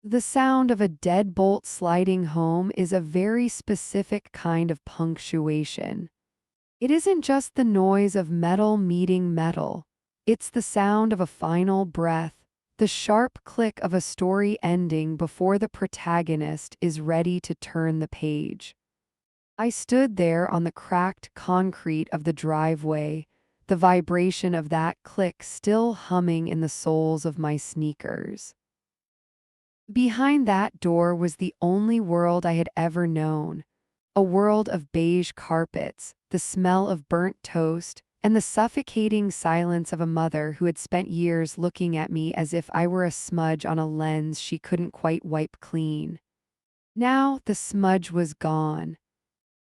The sound of a deadbolt sliding home is a very specific kind of punctuation. It isn't just the noise of metal meeting metal. It's the sound of a final breath, the sharp click of a story ending before the protagonist is ready to turn the page. I stood there on the cracked concrete of the driveway, the vibration of that click still humming in the soles of my sneakers. Behind that door was the only world I had ever known, a world of beige carpets, the smell of burnt toast, and the suffocating silence of a mother who had spent years looking at me as if I were a smudge on a lens she couldn't quite wipe clean. Now the smudge was gone.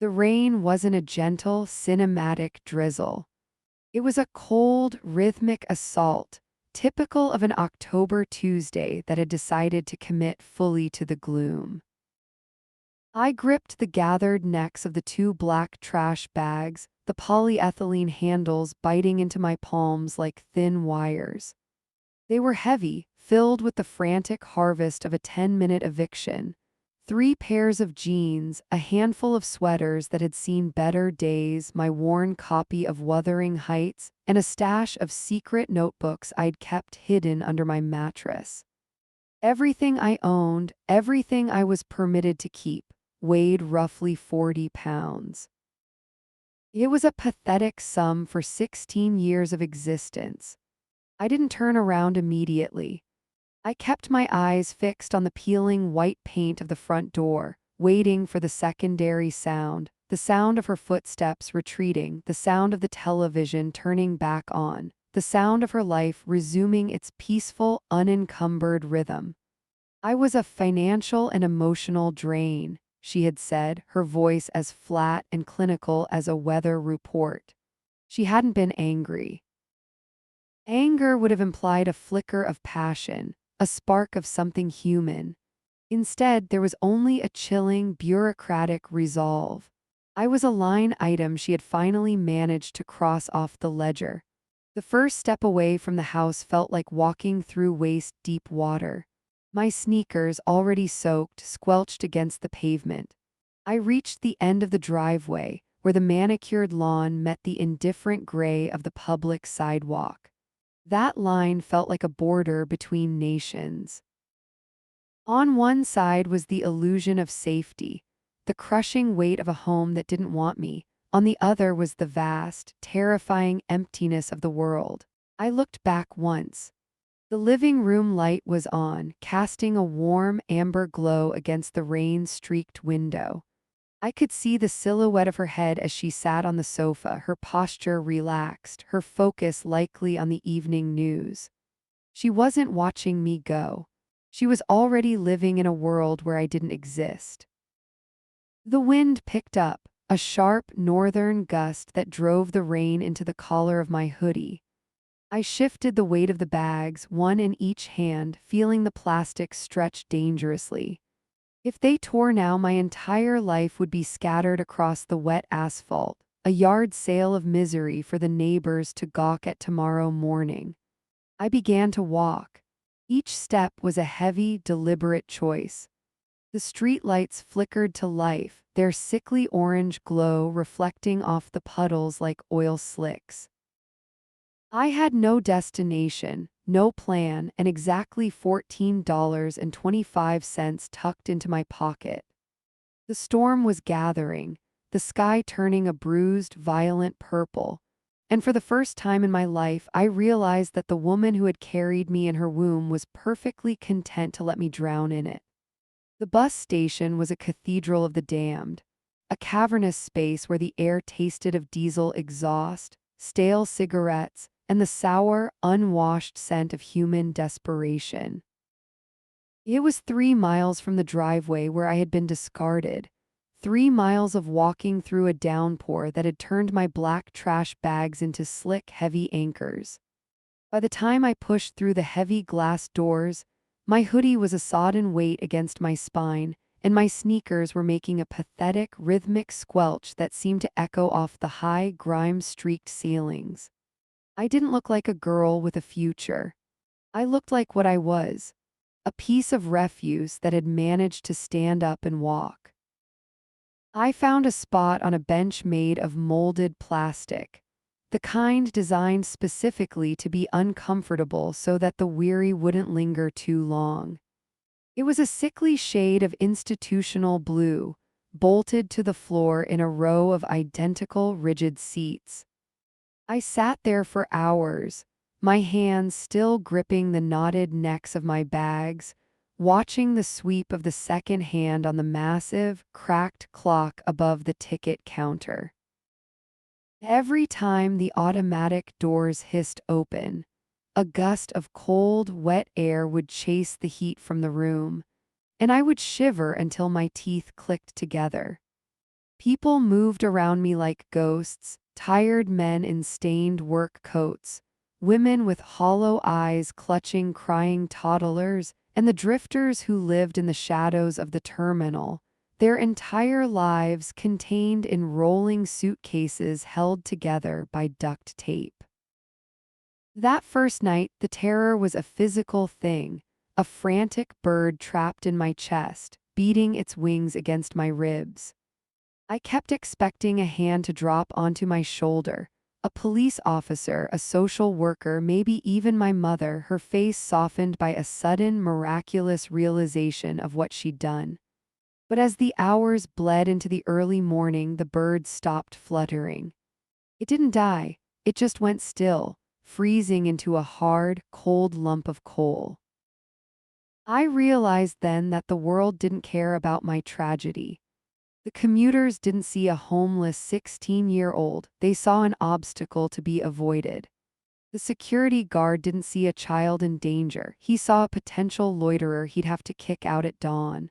The rain wasn't a gentle, cinematic drizzle. It was a cold, rhythmic assault, typical of an October Tuesday that had decided to commit fully to the gloom. I gripped the gathered necks of the two black trash bags, the polyethylene handles biting into my palms like thin wires. They were heavy, filled with the frantic harvest of a 10-minute eviction. 3 pairs of jeans, a handful of sweaters that had seen better days, my worn copy of Wuthering Heights, and a stash of secret notebooks I'd kept hidden under my mattress. Everything I owned, everything I was permitted to keep, weighed roughly 40 pounds. It was a pathetic sum for 16 years of existence. I didn't turn around immediately. I kept my eyes fixed on the peeling white paint of the front door, waiting for the secondary sound, the sound of her footsteps retreating, the sound of the television turning back on, the sound of her life resuming its peaceful, unencumbered rhythm. I was a financial and emotional drain, she had said, her voice as flat and clinical as a weather report. She hadn't been angry. Anger would have implied a flicker of passion, a spark of something human. Instead, there was only a chilling, bureaucratic resolve. I was a line item she had finally managed to cross off the ledger. The first step away from the house felt like walking through waist-deep water. My sneakers, already soaked, squelched against the pavement. I reached the end of the driveway, where the manicured lawn met the indifferent gray of the public sidewalk. That line felt like a border between nations. On one side was the illusion of safety, the crushing weight of a home that didn't want me. On the other was the vast, terrifying emptiness of the world. I looked back once. The living room light was on, casting a warm amber glow against the rain-streaked window. I could see the silhouette of her head as she sat on the sofa, her posture relaxed, her focus likely on the evening news. She wasn't watching me go. She was already living in a world where I didn't exist. The wind picked up, a sharp northern gust that drove the rain into the collar of my hoodie. I shifted the weight of the bags, one in each hand, feeling the plastic stretch dangerously. If they tore now, my entire life would be scattered across the wet asphalt, a yard sale of misery for the neighbors to gawk at tomorrow morning. I began to walk. Each step was a heavy, deliberate choice. The streetlights flickered to life, their sickly orange glow reflecting off the puddles like oil slicks. I had no destination, no plan, and exactly $14.25 tucked into my pocket. The storm was gathering, the sky turning a bruised, violent purple, and for the first time in my life I realized that the woman who had carried me in her womb was perfectly content to let me drown in it. The bus station was a cathedral of the damned, a cavernous space where the air tasted of diesel exhaust, stale cigarettes, and the sour, unwashed scent of human desperation. It was 3 miles from the driveway where I had been discarded, 3 miles of walking through a downpour that had turned my black trash bags into slick, heavy anchors. By the time I pushed through the heavy glass doors, my hoodie was a sodden weight against my spine, and my sneakers were making a pathetic, rhythmic squelch that seemed to echo off the high, grime-streaked ceilings. I didn't look like a girl with a future. I looked like what I was, a piece of refuse that had managed to stand up and walk. I found a spot on a bench made of molded plastic, the kind designed specifically to be uncomfortable so that the weary wouldn't linger too long. It was a sickly shade of institutional blue, bolted to the floor in a row of identical rigid seats. I sat there for hours, my hands still gripping the knotted necks of my bags, watching the sweep of the second hand on the massive, cracked clock above the ticket counter. Every time the automatic doors hissed open, a gust of cold, wet air would chase the heat from the room, and I would shiver until my teeth clicked together. People moved around me like ghosts, tired men in stained work coats, women with hollow eyes clutching crying toddlers, and the drifters who lived in the shadows of the terminal, their entire lives contained in rolling suitcases held together by duct tape. That first night, the terror was a physical thing, a frantic bird trapped in my chest, beating its wings against my ribs. I kept expecting a hand to drop onto my shoulder, a police officer, a social worker, maybe even my mother, her face softened by a sudden, miraculous realization of what she'd done. But as the hours bled into the early morning, the bird stopped fluttering. It didn't die, it just went still, freezing into a hard, cold lump of coal. I realized then that the world didn't care about my tragedy. The commuters didn't see a homeless 16-year-old, they saw an obstacle to be avoided. The security guard didn't see a child in danger, he saw a potential loiterer he'd have to kick out at dawn.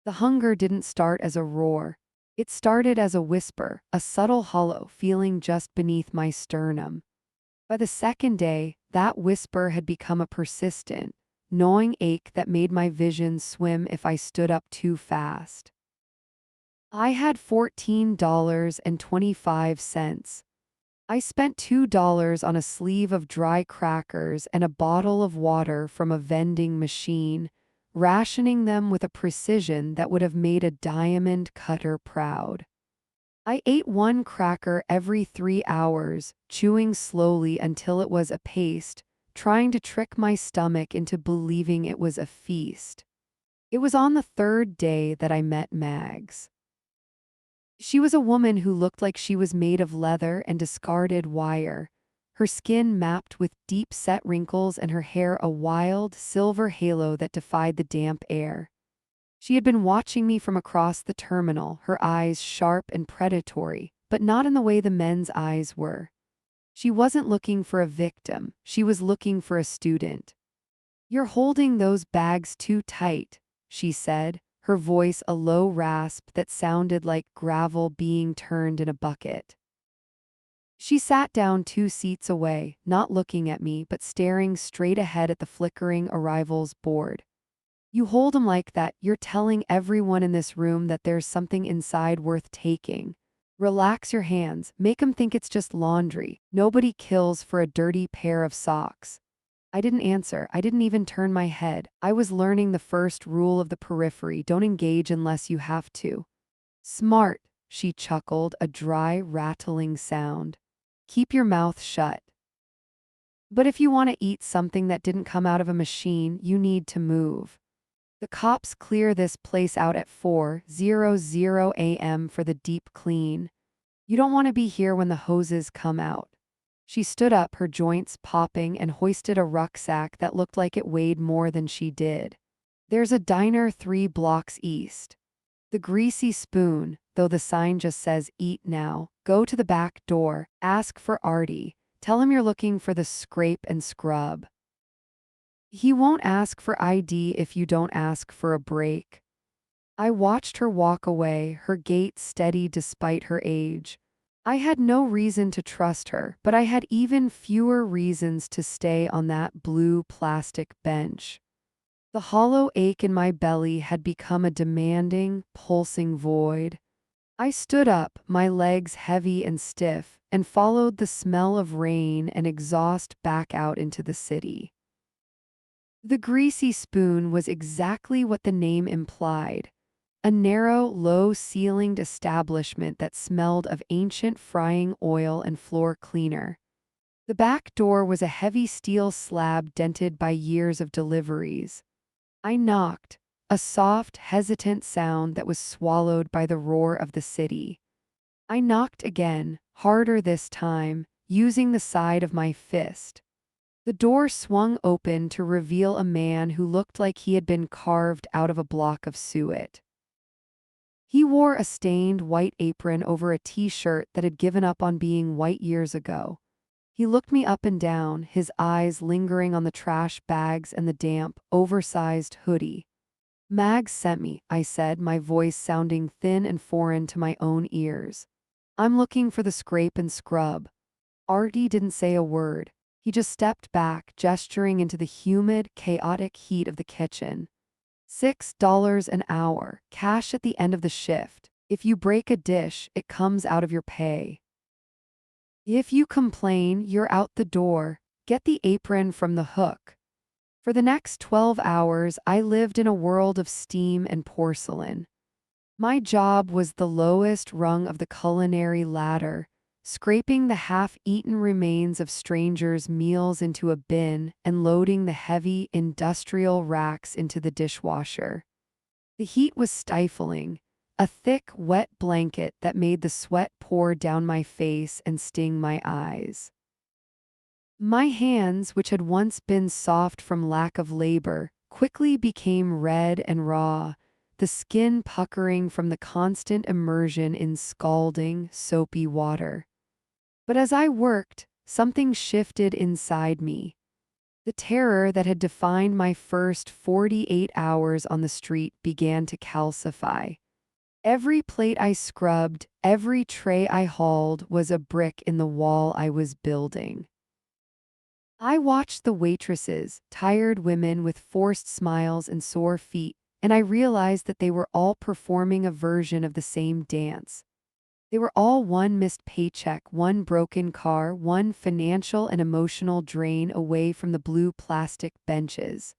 The hunger didn't start as a roar. It started as a whisper, a subtle hollow feeling just beneath my sternum. By the second day, that whisper had become a persistent, gnawing ache that made my vision swim if I stood up too fast. I had $14.25. I spent $2 on a sleeve of dry crackers and a bottle of water from a vending machine, rationing them with a precision that would have made a diamond cutter proud. I ate one cracker every 3 hours, chewing slowly until it was a paste, trying to trick my stomach into believing it was a feast. It was on the third day that I met Mags. She was a woman who looked like she was made of leather and discarded wire, her skin mapped with deep-set wrinkles and her hair a wild, silver halo that defied the damp air. She had been watching me from across the terminal, her eyes sharp and predatory, but not in the way the men's eyes were. She wasn't looking for a victim, she was looking for a student. "You're holding those bags too tight," she said, her voice a low rasp that sounded like gravel being turned in a bucket. She sat down 2 seats away, not looking at me but staring straight ahead at the flickering arrivals board. "You hold 'em like that, you're telling everyone in this room that there's something inside worth taking. Relax your hands, make 'em think it's just laundry. Nobody kills for a dirty pair of socks." I didn't answer, I didn't even turn my head. I was learning the first rule of the periphery: don't engage unless you have to. "Smart," she chuckled, a dry, rattling sound. "Keep your mouth shut. But if you want to eat something that didn't come out of a machine, you need to move. The cops clear this place out at 4:00 a.m. for the deep clean. You don't want to be here when the hoses come out." She stood up, her joints popping, and hoisted a rucksack that looked like it weighed more than she did. "There's a diner 3 blocks east. The Greasy Spoon, though the sign just says eat now. Go to the back door, ask for Artie. Tell him you're looking for the scrape and scrub. He won't ask for ID if you don't ask for a break." I watched her walk away, her gait steady despite her age. I had no reason to trust her, but I had even fewer reasons to stay on that blue plastic bench. The hollow ache in my belly had become a demanding, pulsing void. I stood up, my legs heavy and stiff, and followed the smell of rain and exhaust back out into the city. The Greasy Spoon was exactly what the name implied. A narrow, low-ceilinged establishment that smelled of ancient frying oil and floor cleaner. The back door was a heavy steel slab dented by years of deliveries. I knocked, a soft, hesitant sound that was swallowed by the roar of the city. I knocked again, harder this time, using the side of my fist. The door swung open to reveal a man who looked like he had been carved out of a block of suet. He wore a stained white apron over a t-shirt that had given up on being white years ago. He looked me up and down, his eyes lingering on the trash bags and the damp, oversized hoodie. "Mags sent me," I said, my voice sounding thin and foreign to my own ears. "I'm looking for the scrape and scrub." Artie didn't say a word. He just stepped back, gesturing into the humid, chaotic heat of the kitchen. $6 an hour, cash at the end of the shift. If you break a dish, it comes out of your pay. If you complain, you're out the door. Get the apron from the hook. For the next 12 hours, I lived in a world of steam and porcelain. My job was the lowest rung of the culinary ladder, scraping the half-eaten remains of strangers' meals into a bin and loading the heavy, industrial racks into the dishwasher. The heat was stifling, a thick, wet blanket that made the sweat pour down my face and sting my eyes. My hands, which had once been soft from lack of labor, quickly became red and raw, the skin puckering from the constant immersion in scalding, soapy water. But as I worked, something shifted inside me. The terror that had defined my first 48 hours on the street began to calcify. Every plate I scrubbed, every tray I hauled was a brick in the wall I was building. I watched the waitresses, tired women with forced smiles and sore feet, and I realized that they were all performing a version of the same dance. They were all one missed paycheck, one broken car, one financial and emotional drain away from the blue plastic benches.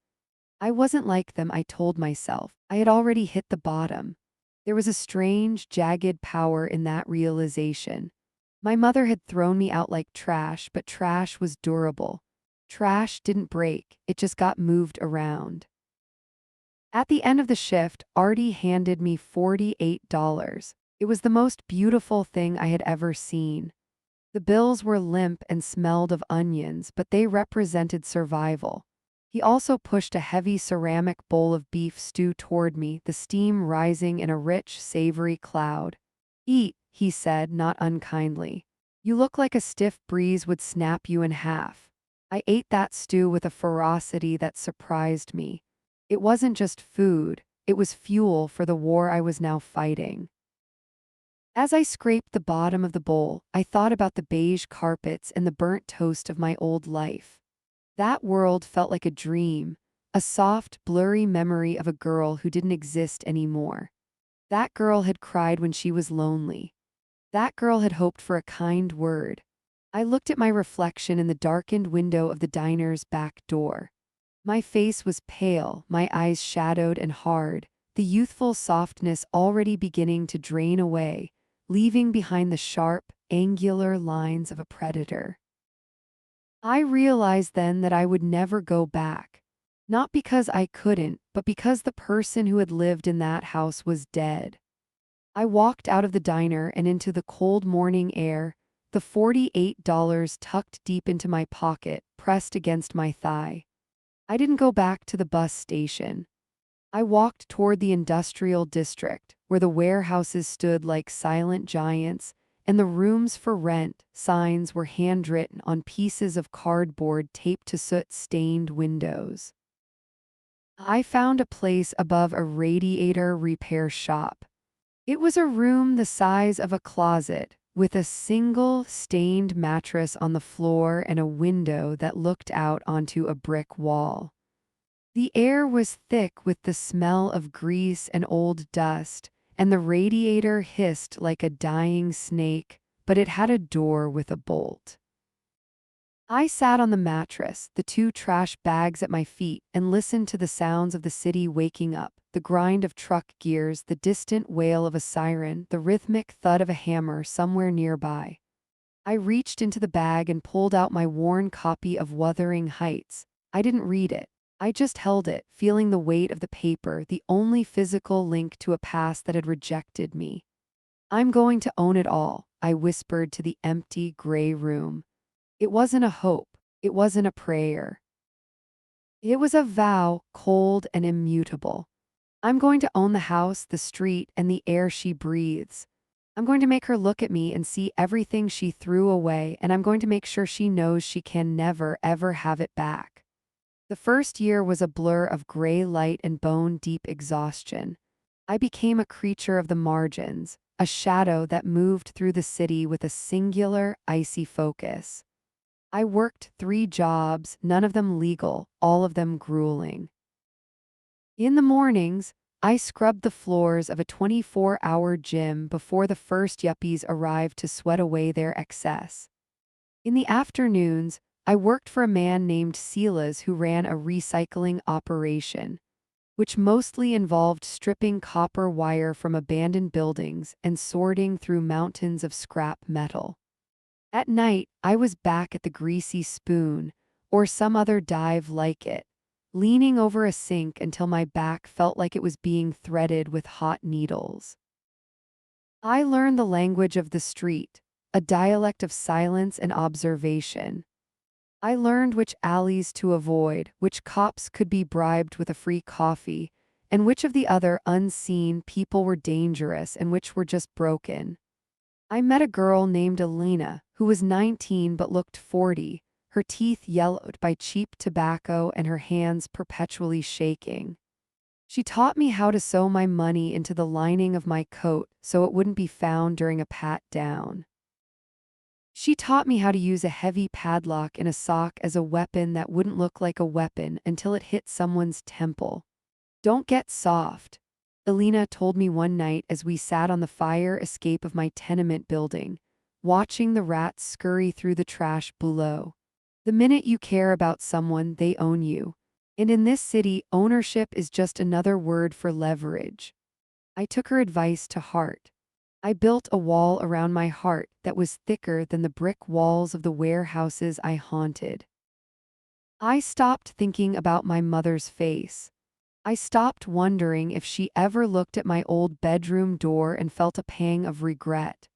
I wasn't like them, I told myself. I had already hit the bottom. There was a strange, jagged power in that realization. My mother had thrown me out like trash, but trash was durable. Trash didn't break, it just got moved around. At the end of the shift, Artie handed me $48. It was the most beautiful thing I had ever seen. The bills were limp and smelled of onions, but they represented survival. He also pushed a heavy ceramic bowl of beef stew toward me, the steam rising in a rich, savory cloud. "Eat," he said, not unkindly. "You look like a stiff breeze would snap you in half." I ate that stew with a ferocity that surprised me. It wasn't just food, it was fuel for the war I was now fighting. As I scraped the bottom of the bowl, I thought about the beige carpets and the burnt toast of my old life. That world felt like a dream, a soft, blurry memory of a girl who didn't exist anymore. That girl had cried when she was lonely. That girl had hoped for a kind word. I looked at my reflection in the darkened window of the diner's back door. My face was pale, my eyes shadowed and hard, the youthful softness already beginning to drain away, leaving behind the sharp, angular lines of a predator. I realized then that I would never go back. Not because I couldn't, but because the person who had lived in that house was dead. I walked out of the diner and into the cold morning air, the $48 tucked deep into my pocket, pressed against my thigh. I didn't go back to the bus station. I walked toward the industrial district, where the warehouses stood like silent giants, and the rooms for rent signs were handwritten on pieces of cardboard taped to soot-stained windows. I found a place above a radiator repair shop. It was a room the size of a closet, with a single stained mattress on the floor and a window that looked out onto a brick wall. The air was thick with the smell of grease and old dust, and the radiator hissed like a dying snake, but it had a door with a bolt. I sat on the mattress, the two trash bags at my feet, and listened to the sounds of the city waking up, the grind of truck gears, the distant wail of a siren, the rhythmic thud of a hammer somewhere nearby. I reached into the bag and pulled out my worn copy of Wuthering Heights. I didn't read it. I just held it, feeling the weight of the paper, the only physical link to a past that had rejected me. I'm going to own it all, I whispered to the empty, gray room. It wasn't a hope. It wasn't a prayer. It was a vow, cold and immutable. I'm going to own the house, the street, and the air she breathes. I'm going to make her look at me and see everything she threw away, and I'm going to make sure she knows she can never, ever have it back. The first year was a blur of gray light and bone-deep exhaustion. I became a creature of the margins, a shadow that moved through the city with a singular, icy focus. I worked 3 jobs, none of them legal, all of them grueling. In the mornings, I scrubbed the floors of a 24-hour gym before the first yuppies arrived to sweat away their excess. In the afternoons, I worked for a man named Silas who ran a recycling operation, which mostly involved stripping copper wire from abandoned buildings and sorting through mountains of scrap metal. At night, I was back at the Greasy Spoon, or some other dive like it, leaning over a sink until my back felt like it was being threaded with hot needles. I learned the language of the street, a dialect of silence and observation. I learned which alleys to avoid, which cops could be bribed with a free coffee, and which of the other unseen people were dangerous and which were just broken. I met a girl named Elena, who was 19 but looked 40, her teeth yellowed by cheap tobacco and her hands perpetually shaking. She taught me how to sew my money into the lining of my coat so it wouldn't be found during a pat-down. She taught me how to use a heavy padlock in a sock as a weapon that wouldn't look like a weapon until it hit someone's temple. Don't get soft, Elena told me one night as we sat on the fire escape of my tenement building, watching the rats scurry through the trash below. The minute you care about someone, they own you. And in this city, ownership is just another word for leverage. I took her advice to heart. I built a wall around my heart that was thicker than the brick walls of the warehouses I haunted. I stopped thinking about my mother's face. I stopped wondering if she ever looked at my old bedroom door and felt a pang of regret.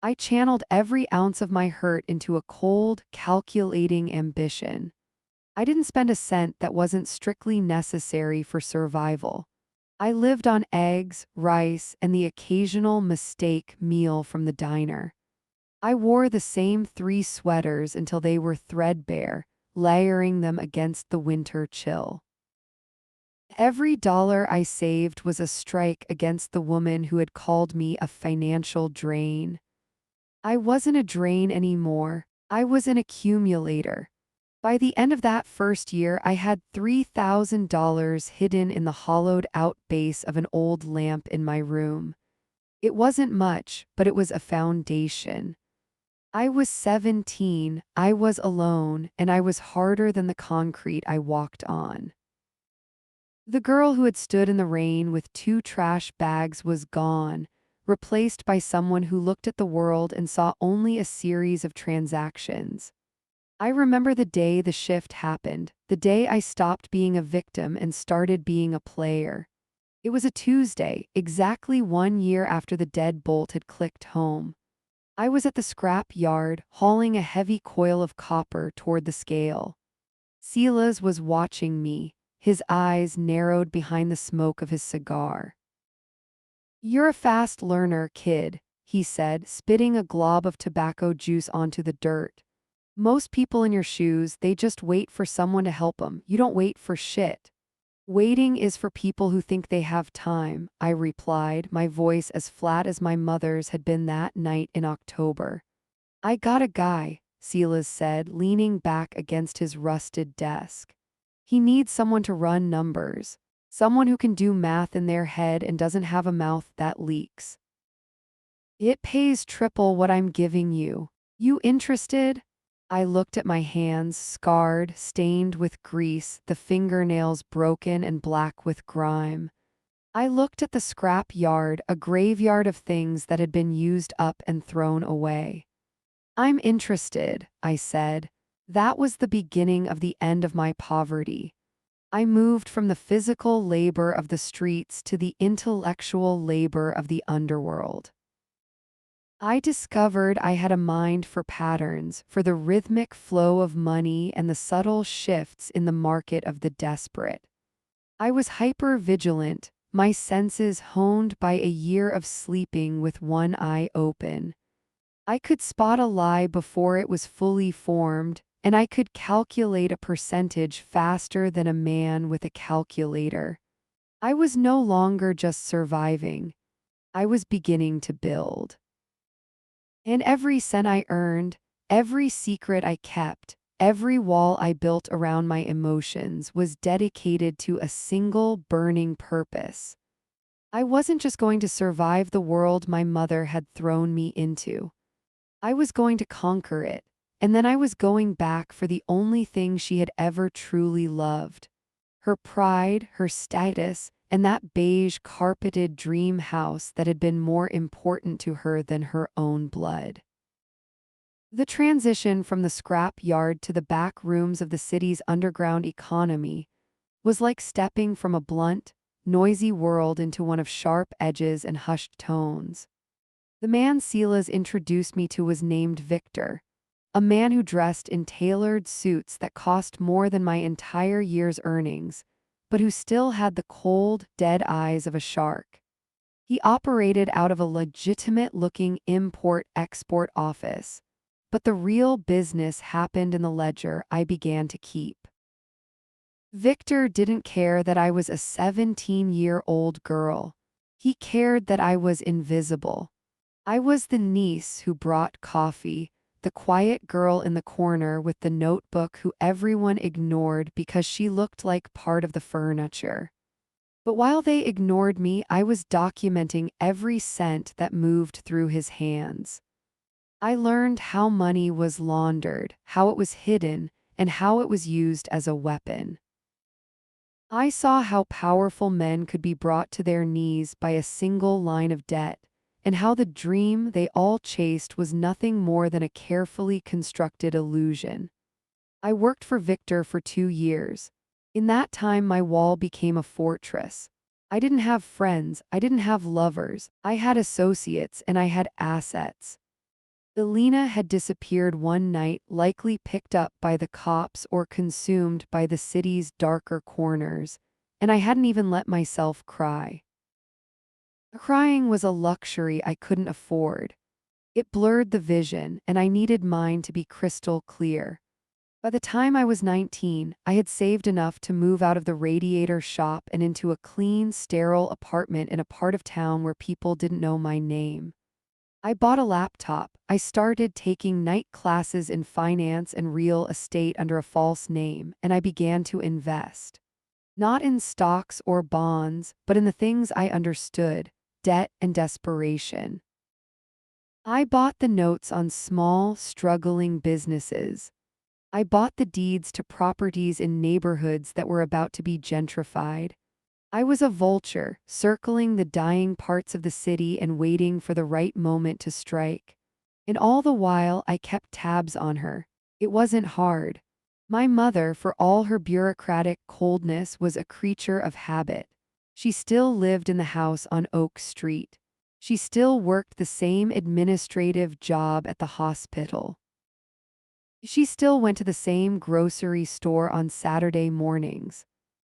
I channeled every ounce of my hurt into a cold, calculating ambition. I didn't spend a cent that wasn't strictly necessary for survival. I lived on eggs, rice, and the occasional mistake meal from the diner. I wore the same 3 sweaters until they were threadbare, layering them against the winter chill. Every dollar I saved was a strike against the woman who had called me a financial drain. I wasn't a drain anymore. I was an accumulator. By the end of that first year, I had $3,000 hidden in the hollowed-out base of an old lamp in my room. It wasn't much, but it was a foundation. I was 17, I was alone, and I was harder than the concrete I walked on. The girl who had stood in the rain with 2 trash bags was gone, replaced by someone who looked at the world and saw only a series of transactions. I remember the day the shift happened, the day I stopped being a victim and started being a player. It was a Tuesday, exactly 1 year after the deadbolt had clicked home. I was at the scrap yard, hauling a heavy coil of copper toward the scale. Silas was watching me, his eyes narrowed behind the smoke of his cigar. "You're a fast learner, kid," he said, spitting a glob of tobacco juice onto the dirt. "Most people in your shoes, they just wait for someone to help them. You don't wait for shit." "Waiting is for people who think they have time," I replied, my voice as flat as my mother's had been that night in October. "I got a guy," Silas said, leaning back against his rusted desk. "He needs someone to run numbers. Someone who can do math in their head and doesn't have a mouth that leaks. It pays triple what I'm giving you. You interested?" I looked at my hands, scarred, stained with grease, the fingernails broken and black with grime. I looked at the scrap yard, a graveyard of things that had been used up and thrown away. I'm interested, I said. That was the beginning of the end of my poverty. I moved from the physical labor of the streets to the intellectual labor of the underworld. I discovered I had a mind for patterns, for the rhythmic flow of money and the subtle shifts in the market of the desperate. I was hyper-vigilant, my senses honed by a year of sleeping with one eye open. I could spot a lie before it was fully formed, and I could calculate a percentage faster than a man with a calculator. I was no longer just surviving. I was beginning to build. And every cent I earned, every secret I kept, every wall I built around my emotions was dedicated to a single burning purpose. I wasn't just going to survive the world my mother had thrown me into. I was going to conquer it, and then I was going back for the only thing she had ever truly loved. Her pride, her status, and that beige carpeted dream house that had been more important to her than her own blood. The transition from the scrap yard to the back rooms of the city's underground economy was like stepping from a blunt, noisy world into one of sharp edges and hushed tones. The man Silas introduced me to was named Victor, a man who dressed in tailored suits that cost more than my entire year's earnings, but who still had the cold, dead eyes of a shark. He operated out of a legitimate-looking import-export office, but the real business happened in the ledger I began to keep. Victor didn't care that I was a 17-year-old girl. He cared that I was invisible. I was the niece who brought coffee, the quiet girl in the corner with the notebook who everyone ignored because she looked like part of the furniture. But while they ignored me, I was documenting every cent that moved through his hands. I learned how money was laundered, how it was hidden, and how it was used as a weapon. I saw how powerful men could be brought to their knees by a single line of debt, and how the dream they all chased was nothing more than a carefully constructed illusion. I worked for Victor for 2 years. In that time, my wall became a fortress. I didn't have friends, I didn't have lovers, I had associates, and I had assets. Elena had disappeared one night, likely picked up by the cops or consumed by the city's darker corners, and I hadn't even let myself cry. Crying was a luxury I couldn't afford. It blurred the vision, and I needed mine to be crystal clear. By the time I was 19, I had saved enough to move out of the radiator shop and into a clean, sterile apartment in a part of town where people didn't know my name. I bought a laptop. I started taking night classes in finance and real estate under a false name, and I began to invest. Not in stocks or bonds, but in the things I understood: debt and desperation. I bought the notes on small, struggling businesses. I bought the deeds to properties in neighborhoods that were about to be gentrified. I was a vulture, circling the dying parts of the city and waiting for the right moment to strike. And all the while, I kept tabs on her. It wasn't hard. My mother, for all her bureaucratic coldness, was a creature of habit. She still lived in the house on Oak Street. She still worked the same administrative job at the hospital. She still went to the same grocery store on Saturday mornings.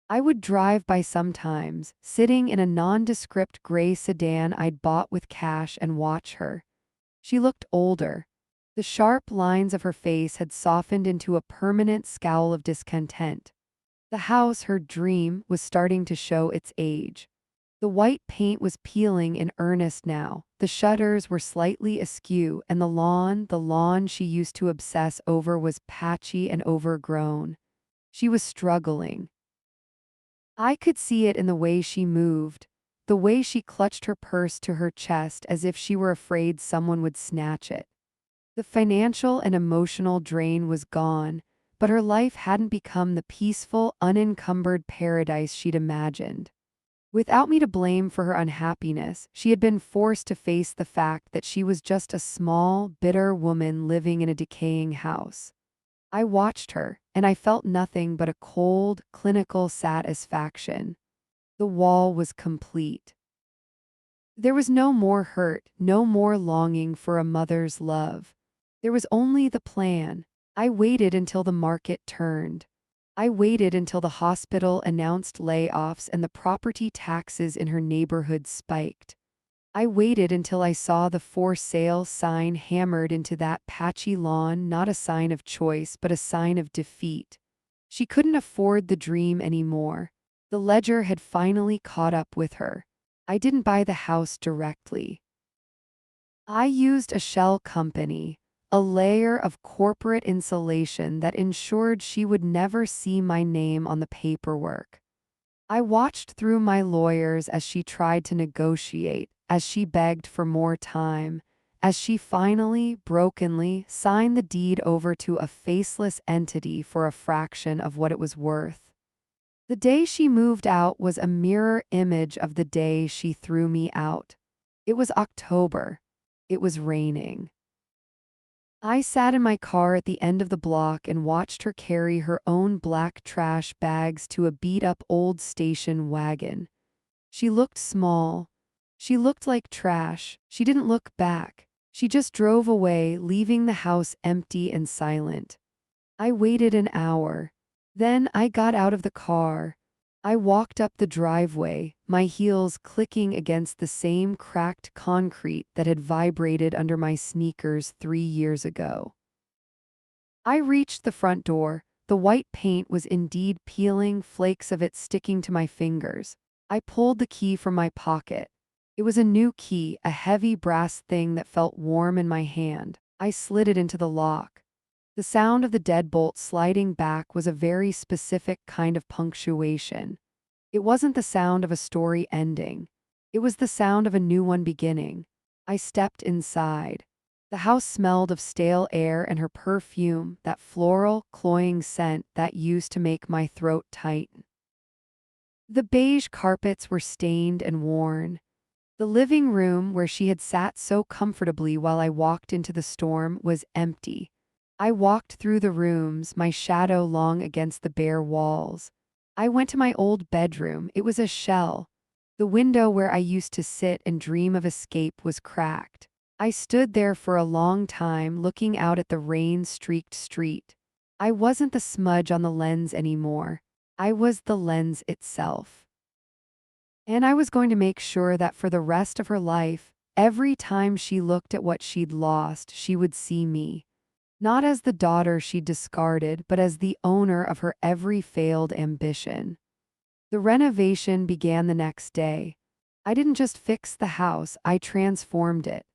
I would drive by sometimes, sitting in a nondescript gray sedan I'd bought with cash, and watch her. She looked older. The sharp lines of her face had softened into a permanent scowl of discontent. The house, her dream, was starting to show its age. The white paint was peeling in earnest now, the shutters were slightly askew, and the lawn she used to obsess over was patchy and overgrown. She was struggling. I could see it in the way she moved, the way she clutched her purse to her chest as if she were afraid someone would snatch it. The financial and emotional drain was gone, but her life hadn't become the peaceful, unencumbered paradise she'd imagined. Without me to blame for her unhappiness, she had been forced to face the fact that she was just a small, bitter woman living in a decaying house. I watched her, and I felt nothing but a cold, clinical satisfaction. The wall was complete. There was no more hurt, no more longing for a mother's love. There was only the plan. I waited until the market turned. I waited until the hospital announced layoffs and the property taxes in her neighborhood spiked. I waited until I saw the for sale sign hammered into that patchy lawn, not a sign of choice, but a sign of defeat. She couldn't afford the dream anymore. The ledger had finally caught up with her. I didn't buy the house directly. I used a shell company, a layer of corporate insulation that ensured she would never see my name on the paperwork. I watched through my lawyers as she tried to negotiate, as she begged for more time, as she finally, brokenly, signed the deed over to a faceless entity for a fraction of what it was worth. The day she moved out was a mirror image of the day she threw me out. It was October. It was raining. I sat in my car at the end of the block and watched her carry her own black trash bags to a beat-up old station wagon. She looked small. She looked like trash. She didn't look back. She just drove away, leaving the house empty and silent. I waited an hour. Then I got out of the car. I walked up the driveway, my heels clicking against the same cracked concrete that had vibrated under my sneakers 3 years ago. I reached the front door. The white paint was indeed peeling, flakes of it sticking to my fingers. I pulled the key from my pocket. It was a new key, a heavy brass thing that felt warm in my hand. I slid it into the lock. The sound of the deadbolt sliding back was a very specific kind of punctuation. It wasn't the sound of a story ending. It was the sound of a new one beginning. I stepped inside. The house smelled of stale air and her perfume, that floral, cloying scent that used to make my throat tighten. The beige carpets were stained and worn. The living room, where she had sat so comfortably while I walked into the storm, was empty. I walked through the rooms, my shadow long against the bare walls. I went to my old bedroom. It was a shell. The window where I used to sit and dream of escape was cracked. I stood there for a long time, looking out at the rain-streaked street. I wasn't the smudge on the lens anymore. I was the lens itself. And I was going to make sure that for the rest of her life, every time she looked at what she'd lost, she would see me. Not as the daughter she'd discarded, but as the owner of her every failed ambition. The renovation began the next day. I didn't just fix the house, I transformed it.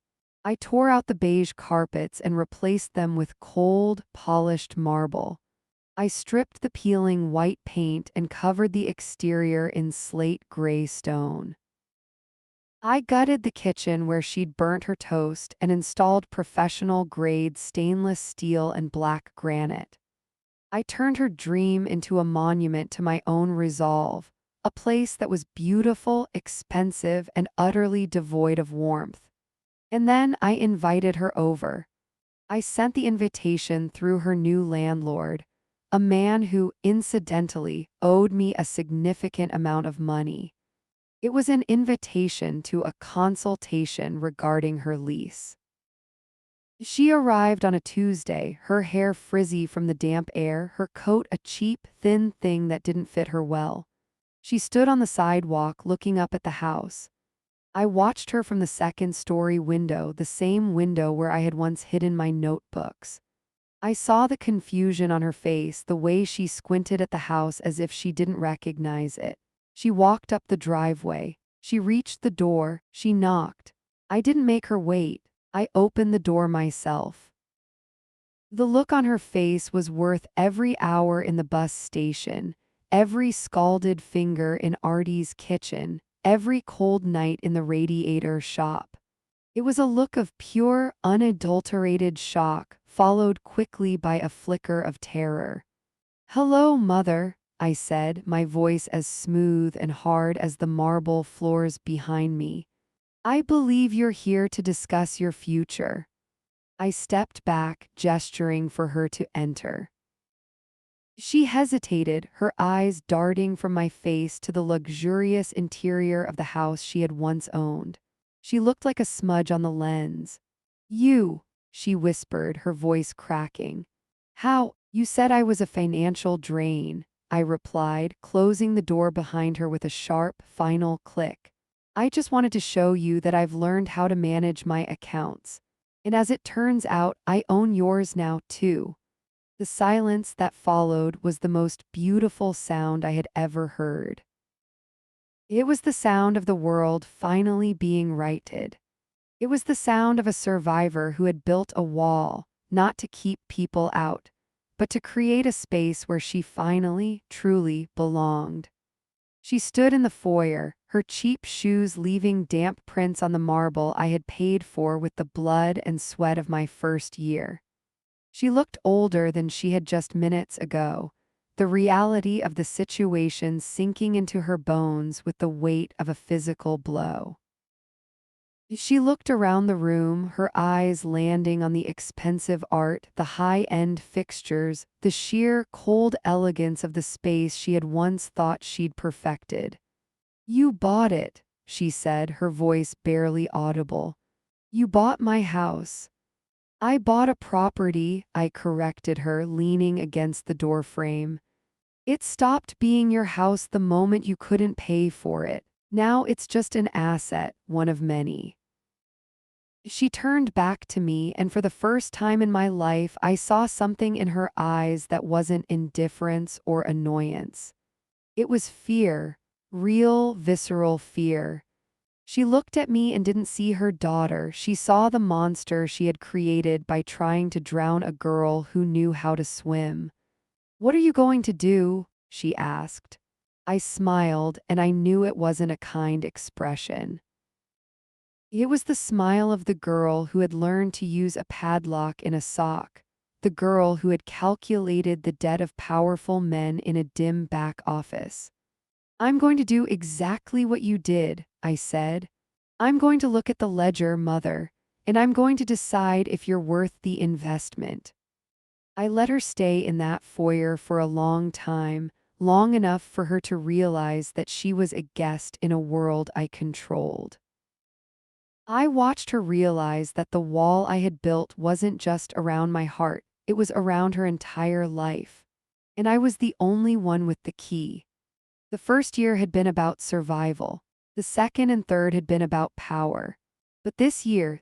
I tore out the beige carpets and replaced them with cold, polished marble. I stripped the peeling white paint and covered the exterior in slate gray stone. I gutted the kitchen where she'd burnt her toast and installed professional-grade stainless steel and black granite. I turned her dream into a monument to my own resolve, a place that was beautiful, expensive, and utterly devoid of warmth. And then I invited her over. I sent the invitation through her new landlord, a man who, incidentally, owed me a significant amount of money. It was an invitation to a consultation regarding her lease. She arrived on a Tuesday, her hair frizzy from the damp air, her coat a cheap, thin thing that didn't fit her well. She stood on the sidewalk looking up at the house. I watched her from the second-story window, the same window where I had once hidden my notebooks. I saw the confusion on her face, the way she squinted at the house as if she didn't recognize it. She walked up the driveway. She reached the door. She knocked. I didn't make her wait. I opened the door myself. The look on her face was worth every hour in the bus station, every scalded finger in Artie's kitchen, every cold night in the radiator shop. It was a look of pure, unadulterated shock, followed quickly by a flicker of terror. "Hello, mother," I said, my voice as smooth and hard as the marble floors behind me. "I believe you're here to discuss your future." I stepped back, gesturing for her to enter. She hesitated, her eyes darting from my face to the luxurious interior of the house she had once owned. She looked like a smudge on the lens. "You," she whispered, her voice cracking. "How? You said I was a financial drain," I replied, closing the door behind her with a sharp, final click. "I just wanted to show you that I've learned how to manage my accounts. And as it turns out, I own yours now, too." The silence that followed was the most beautiful sound I had ever heard. It was the sound of the world finally being righted. It was the sound of a survivor who had built a wall, not to keep people out, but to create a space where she finally, truly belonged. She stood in the foyer, her cheap shoes leaving damp prints on the marble I had paid for with the blood and sweat of my first year. She looked older than she had just minutes ago, the reality of the situation sinking into her bones with the weight of a physical blow. She looked around the room, her eyes landing on the expensive art, the high-end fixtures, the sheer, cold elegance of the space she had once thought she'd perfected. "You bought it," she said, her voice barely audible. "You bought my house." "I bought a property," I corrected her, leaning against the doorframe. "It stopped being your house the moment you couldn't pay for it. Now it's just an asset, one of many." She turned back to me, and for the first time in my life, I saw something in her eyes that wasn't indifference or annoyance. It was fear, real, visceral fear. She looked at me and didn't see her daughter. She saw the monster she had created by trying to drown a girl who knew how to swim. "What are you going to do?" she asked. I smiled, and I knew it wasn't a kind expression. It was the smile of the girl who had learned to use a padlock in a sock, the girl who had calculated the debt of powerful men in a dim back office. "I'm going to do exactly what you did," I said. "I'm going to look at the ledger, mother, and I'm going to decide if you're worth the investment." I let her stay in that foyer for a long time, long enough for her to realize that she was a guest in a world I controlled. I watched her realize that the wall I had built wasn't just around my heart, it was around her entire life. And I was the only one with the key. The first year had been about survival. The second and third had been about power. But this year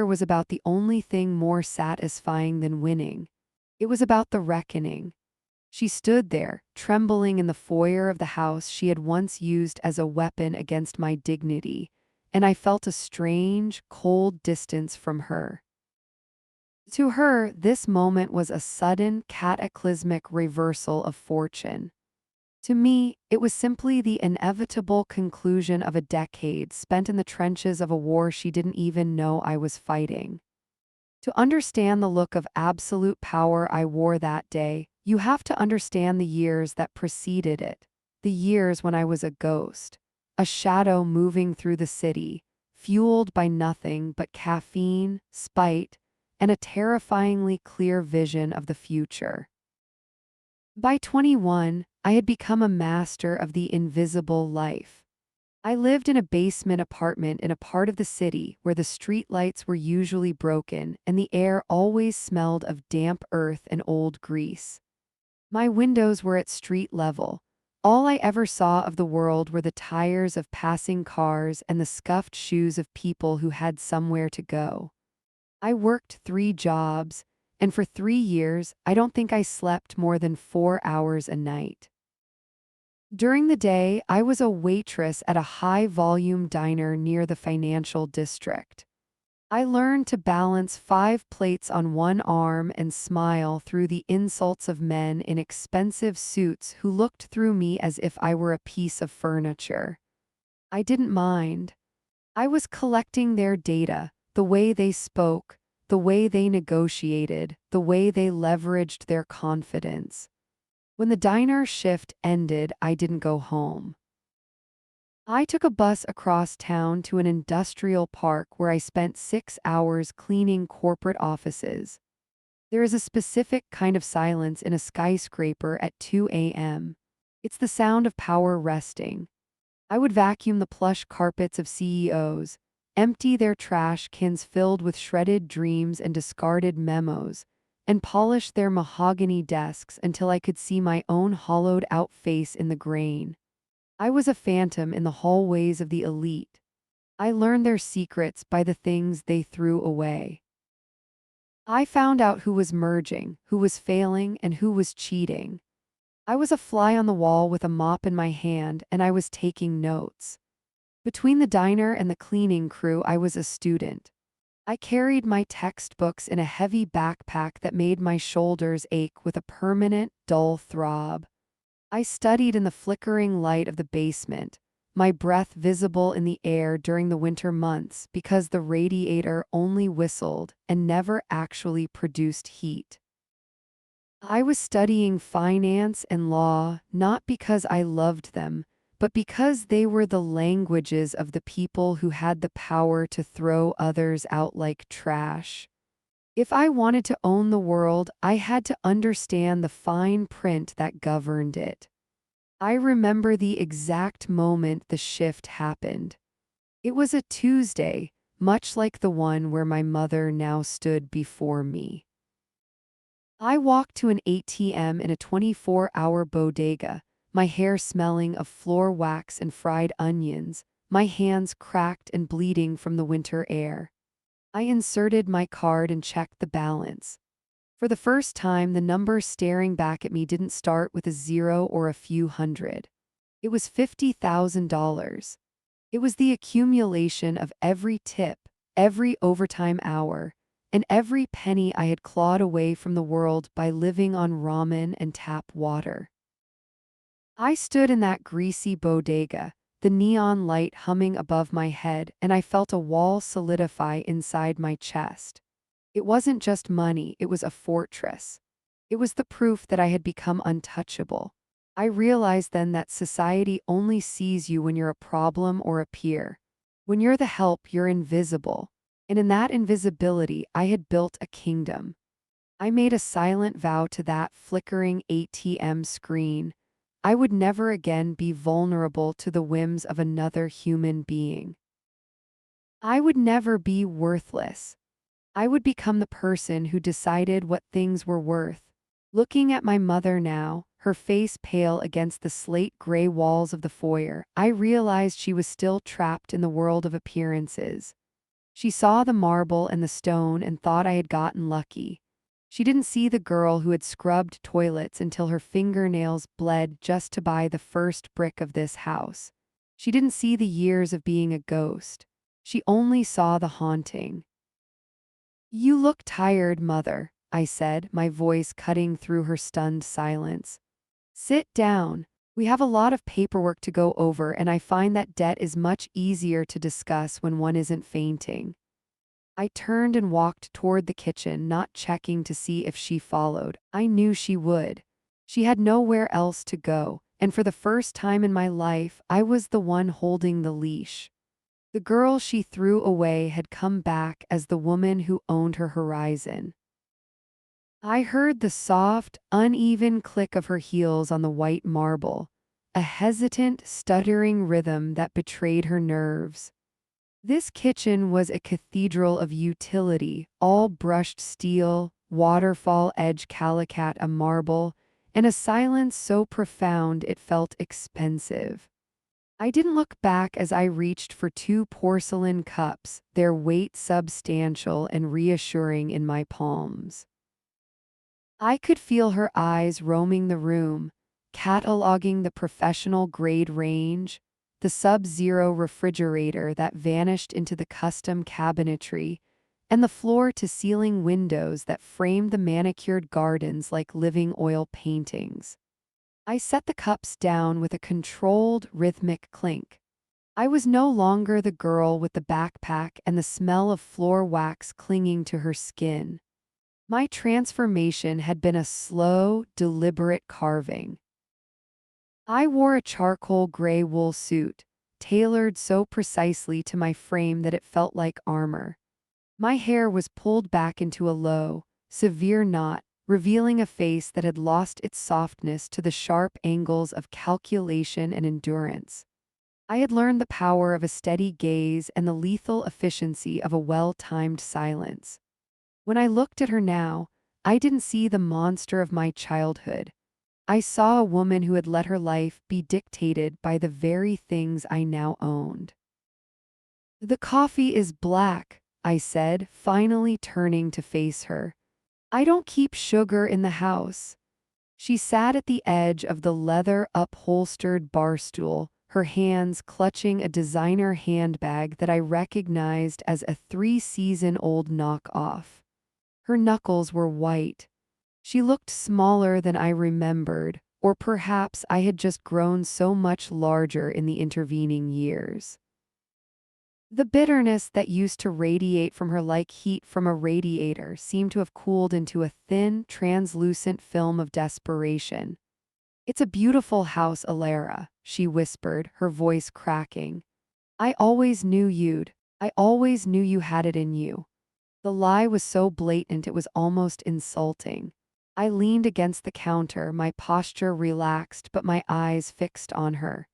was about the only thing more satisfying than winning. It was about the reckoning. She stood there, trembling in the foyer of the house she had once used as a weapon against my dignity, and I felt a strange, cold distance from her. To her, this moment was a sudden, cataclysmic reversal of fortune. To me, it was simply the inevitable conclusion of a decade spent in the trenches of a war she didn't even know I was fighting. To understand the look of absolute power I wore that day, you have to understand the years that preceded it, the years when I was a ghost, a shadow moving through the city, fueled by nothing but caffeine, spite, and a terrifyingly clear vision of the future. By 21, I had become a master of the invisible life. I lived in a basement apartment in a part of the city where the streetlights were usually broken and the air always smelled of damp earth and old grease. My windows were at street level. All I ever saw of the world were the tires of passing cars and the scuffed shoes of people who had somewhere to go. I worked 3 jobs, and for 3 years, I don't think I slept more than 4 hours a night. During the day, I was a waitress at a high-volume diner near the financial district. I learned to balance 5 plates on one arm and smile through the insults of men in expensive suits who looked through me as if I were a piece of furniture. I didn't mind. I was collecting their data, the way they spoke, the way they negotiated, the way they leveraged their confidence. When the diner shift ended, I didn't go home. I took a bus across town to an industrial park where I spent 6 hours cleaning corporate offices. There is a specific kind of silence in a skyscraper at 2 a.m. It's the sound of power resting. I would vacuum the plush carpets of CEOs, empty their trash cans filled with shredded dreams and discarded memos, and polish their mahogany desks until I could see my own hollowed-out face in the grain. I was a phantom in the hallways of the elite. I learned their secrets by the things they threw away. I found out who was merging, who was failing, and who was cheating. I was a fly on the wall with a mop in my hand, and I was taking notes. Between the diner and the cleaning crew, I was a student. I carried my textbooks in a heavy backpack that made my shoulders ache with a permanent, dull throb. I studied in the flickering light of the basement, my breath visible in the air during the winter months because the radiator only whistled and never actually produced heat. I was studying finance and law not because I loved them, but because they were the languages of the people who had the power to throw others out like trash. If I wanted to own the world, I had to understand the fine print that governed it. I remember the exact moment the shift happened. It was a Tuesday, much like the one where my mother now stood before me. I walked to an ATM in a 24-hour bodega, my hair smelling of floor wax and fried onions, my hands cracked and bleeding from the winter air. I inserted my card and checked the balance. For the first time, the number staring back at me didn't start with a zero or a few hundred. It was $50,000. It was the accumulation of every tip, every overtime hour, and every penny I had clawed away from the world by living on ramen and tap water. I stood in that greasy bodega, the neon light humming above my head, and I felt a wall solidify inside my chest. It wasn't just money, it was a fortress. It was the proof that I had become untouchable. I realized then that society only sees you when you're a problem or a peer. When you're the help, you're invisible. And in that invisibility, I had built a kingdom. I made a silent vow to that flickering ATM screen. I would never again be vulnerable to the whims of another human being. I would never be worthless. I would become the person who decided what things were worth. Looking at my mother now, her face pale against the slate-gray walls of the foyer, I realized she was still trapped in the world of appearances. She saw the marble and the stone and thought I had gotten lucky. She didn't see the girl who had scrubbed toilets until her fingernails bled just to buy the first brick of this house. She didn't see the years of being a ghost. She only saw the haunting. "You look tired, Mother," I said, my voice cutting through her stunned silence. "Sit down. We have a lot of paperwork to go over, and I find that debt is much easier to discuss when one isn't fainting." I turned and walked toward the kitchen, not checking to see if she followed. I knew she would. She had nowhere else to go, and for the first time in my life, I was the one holding the leash. The girl she threw away had come back as the woman who owned her horizon. I heard the soft, uneven click of her heels on the white marble, a hesitant, stuttering rhythm that betrayed her nerves. This kitchen was a cathedral of utility, all brushed steel, waterfall edge calicut a marble, and a silence so profound it felt expensive. I didn't look back as I reached for two porcelain cups, their weight substantial and reassuring in my palms. I could feel her eyes roaming the room, cataloging the professional-grade range, the sub-zero refrigerator that vanished into the custom cabinetry, and the floor-to-ceiling windows that framed the manicured gardens like living oil paintings. I set the cups down with a controlled, rhythmic clink. I was no longer the girl with the backpack and the smell of floor wax clinging to her skin. My transformation had been a slow, deliberate carving. I wore a charcoal gray wool suit, tailored so precisely to my frame that it felt like armor. My hair was pulled back into a low, severe knot, revealing a face that had lost its softness to the sharp angles of calculation and endurance. I had learned the power of a steady gaze and the lethal efficiency of a well-timed silence. When I looked at her now, I didn't see the monster of my childhood. I saw a woman who had let her life be dictated by the very things I now owned. "The coffee is black," I said, finally turning to face her. "I don't keep sugar in the house." She sat at the edge of the leather upholstered bar stool, her hands clutching a designer handbag that I recognized as a 3-season-old knockoff. Her knuckles were white. She looked smaller than I remembered, or perhaps I had just grown so much larger in the intervening years. The bitterness that used to radiate from her like heat from a radiator seemed to have cooled into a thin, translucent film of desperation. "It's a beautiful house, Alara," she whispered, her voice cracking. I always knew you had it in you." The lie was so blatant it was almost insulting. I leaned against the counter, my posture relaxed but my eyes fixed on her.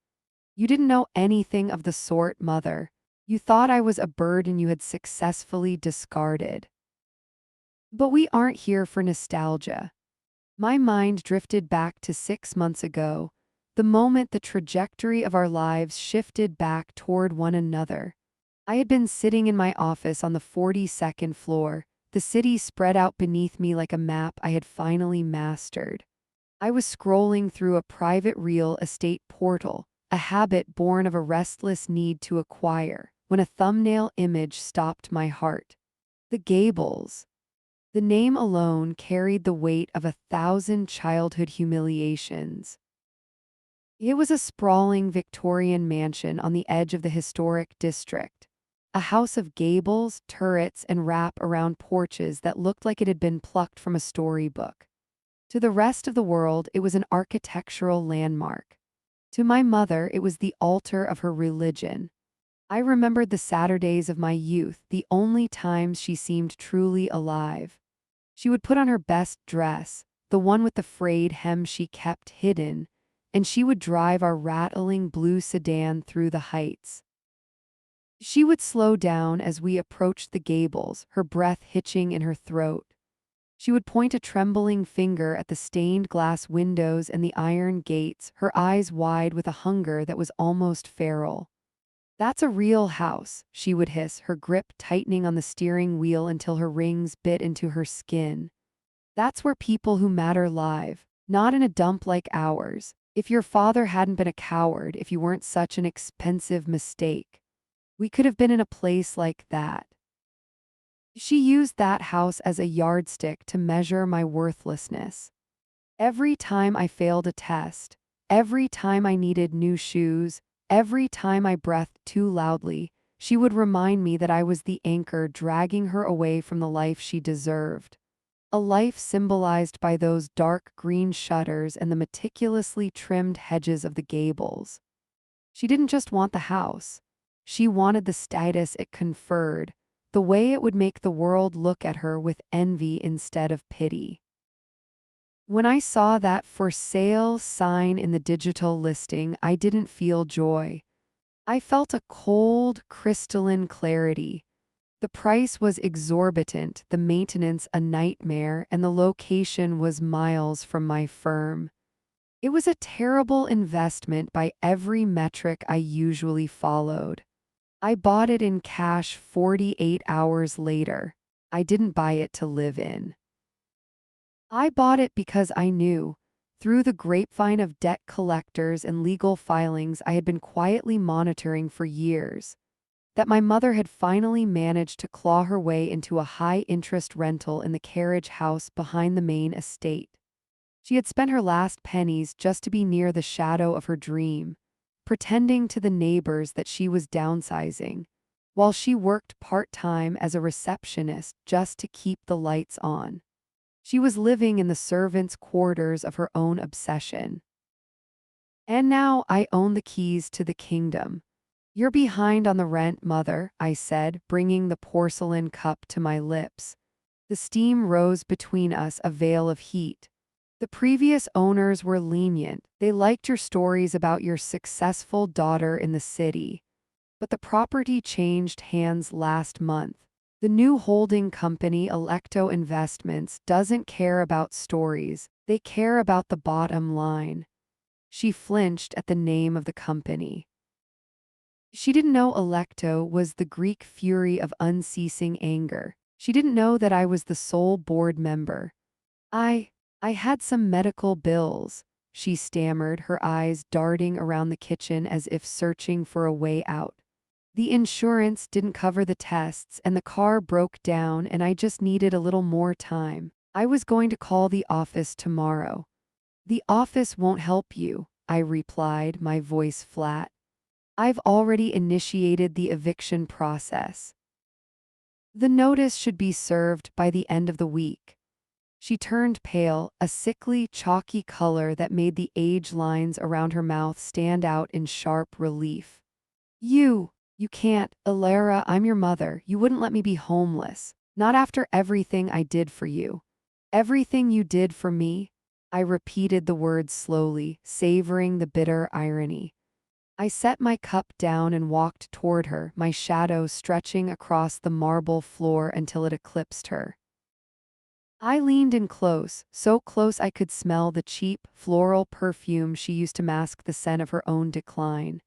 "You didn't know anything of the sort, Mother. You thought I was a burden you had successfully discarded." But we aren't here for nostalgia. My mind drifted back to 6 months ago, the moment the trajectory of our lives shifted back toward one another. I had been sitting in my office on the 42nd floor, the city spread out beneath me like a map I had finally mastered. I was scrolling through a private real estate portal, a habit born of a restless need to acquire, when a thumbnail image stopped my heart. The Gables. The name alone carried the weight of 1,000 childhood humiliations. It was a sprawling Victorian mansion on the edge of the historic district. A house of gables, turrets, and wrap-around porches that looked like it had been plucked from a storybook. To the rest of the world, it was an architectural landmark. To my mother, it was the altar of her religion. I remembered the Saturdays of my youth, the only times she seemed truly alive. She would put on her best dress, the one with the frayed hem she kept hidden, and she would drive our rattling blue sedan through the heights. She would slow down as we approached the Gables, her breath hitching in her throat. She would point a trembling finger at the stained glass windows and the iron gates, her eyes wide with a hunger that was almost feral. "That's a real house," she would hiss, her grip tightening on the steering wheel until her rings bit into her skin. "That's where people who matter live, not in a dump like ours. If your father hadn't been a coward, if you weren't such an expensive mistake, we could have been in a place like that." She used that house as a yardstick to measure my worthlessness. Every time I failed a test, every time I needed new shoes, every time I breathed too loudly, she would remind me that I was the anchor dragging her away from the life she deserved. A life symbolized by those dark green shutters and the meticulously trimmed hedges of the Gables. She didn't just want the house. She wanted the status it conferred, the way it would make the world look at her with envy instead of pity. When I saw that "for sale" sign in the digital listing, I didn't feel joy. I felt a cold, crystalline clarity. The price was exorbitant, the maintenance a nightmare, and the location was miles from my firm. It was a terrible investment by every metric I usually followed. I bought it in cash 48 hours later. I didn't buy it to live in. I bought it because I knew, through the grapevine of debt collectors and legal filings I had been quietly monitoring for years, that my mother had finally managed to claw her way into a high-interest rental in the carriage house behind the main estate. She had spent her last pennies just to be near the shadow of her dream, pretending to the neighbors that she was downsizing, while she worked part-time as a receptionist just to keep the lights on. She was living in the servants' quarters of her own obsession. And now I own the keys to the kingdom. You're behind on the rent, mother, I said, bringing the porcelain cup to my lips. The steam rose between us, a veil of heat. The previous owners were lenient. They liked your stories about your successful daughter in the city. But the property changed hands last month. The new holding company, Electo Investments, doesn't care about stories. They care about the bottom line. She flinched at the name of the company. She didn't know Electo was the Greek fury of unceasing anger. She didn't know that I was the sole board member. I had some medical bills, she stammered, her eyes darting around the kitchen as if searching for a way out. The insurance didn't cover the tests, and the car broke down, and I just needed a little more time. I was going to call the office tomorrow. The office won't help you, I replied, my voice flat. I've already initiated the eviction process. The notice should be served by the end of the week. She turned pale, a sickly, chalky color that made the age lines around her mouth stand out in sharp relief. You can't, Alara, I'm your mother. You wouldn't let me be homeless. Not after everything I did for you. Everything you did for me? I repeated the words slowly, savoring the bitter irony. I set my cup down and walked toward her, my shadow stretching across the marble floor until it eclipsed her. I leaned in close, so close I could smell the cheap, floral perfume she used to mask the scent of her own decline.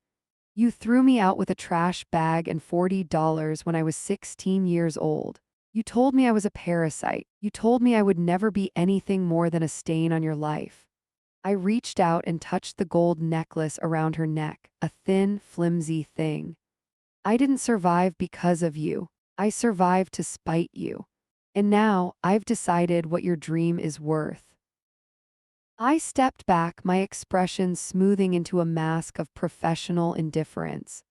You threw me out with a trash bag and $40 when I was 16 years old. You told me I was a parasite. You told me I would never be anything more than a stain on your life. I reached out and touched the gold necklace around her neck, a thin, flimsy thing. I didn't survive because of you. I survived to spite you. And now, I've decided what your dream is worth. I stepped back, my expression smoothing into a mask of professional indifference.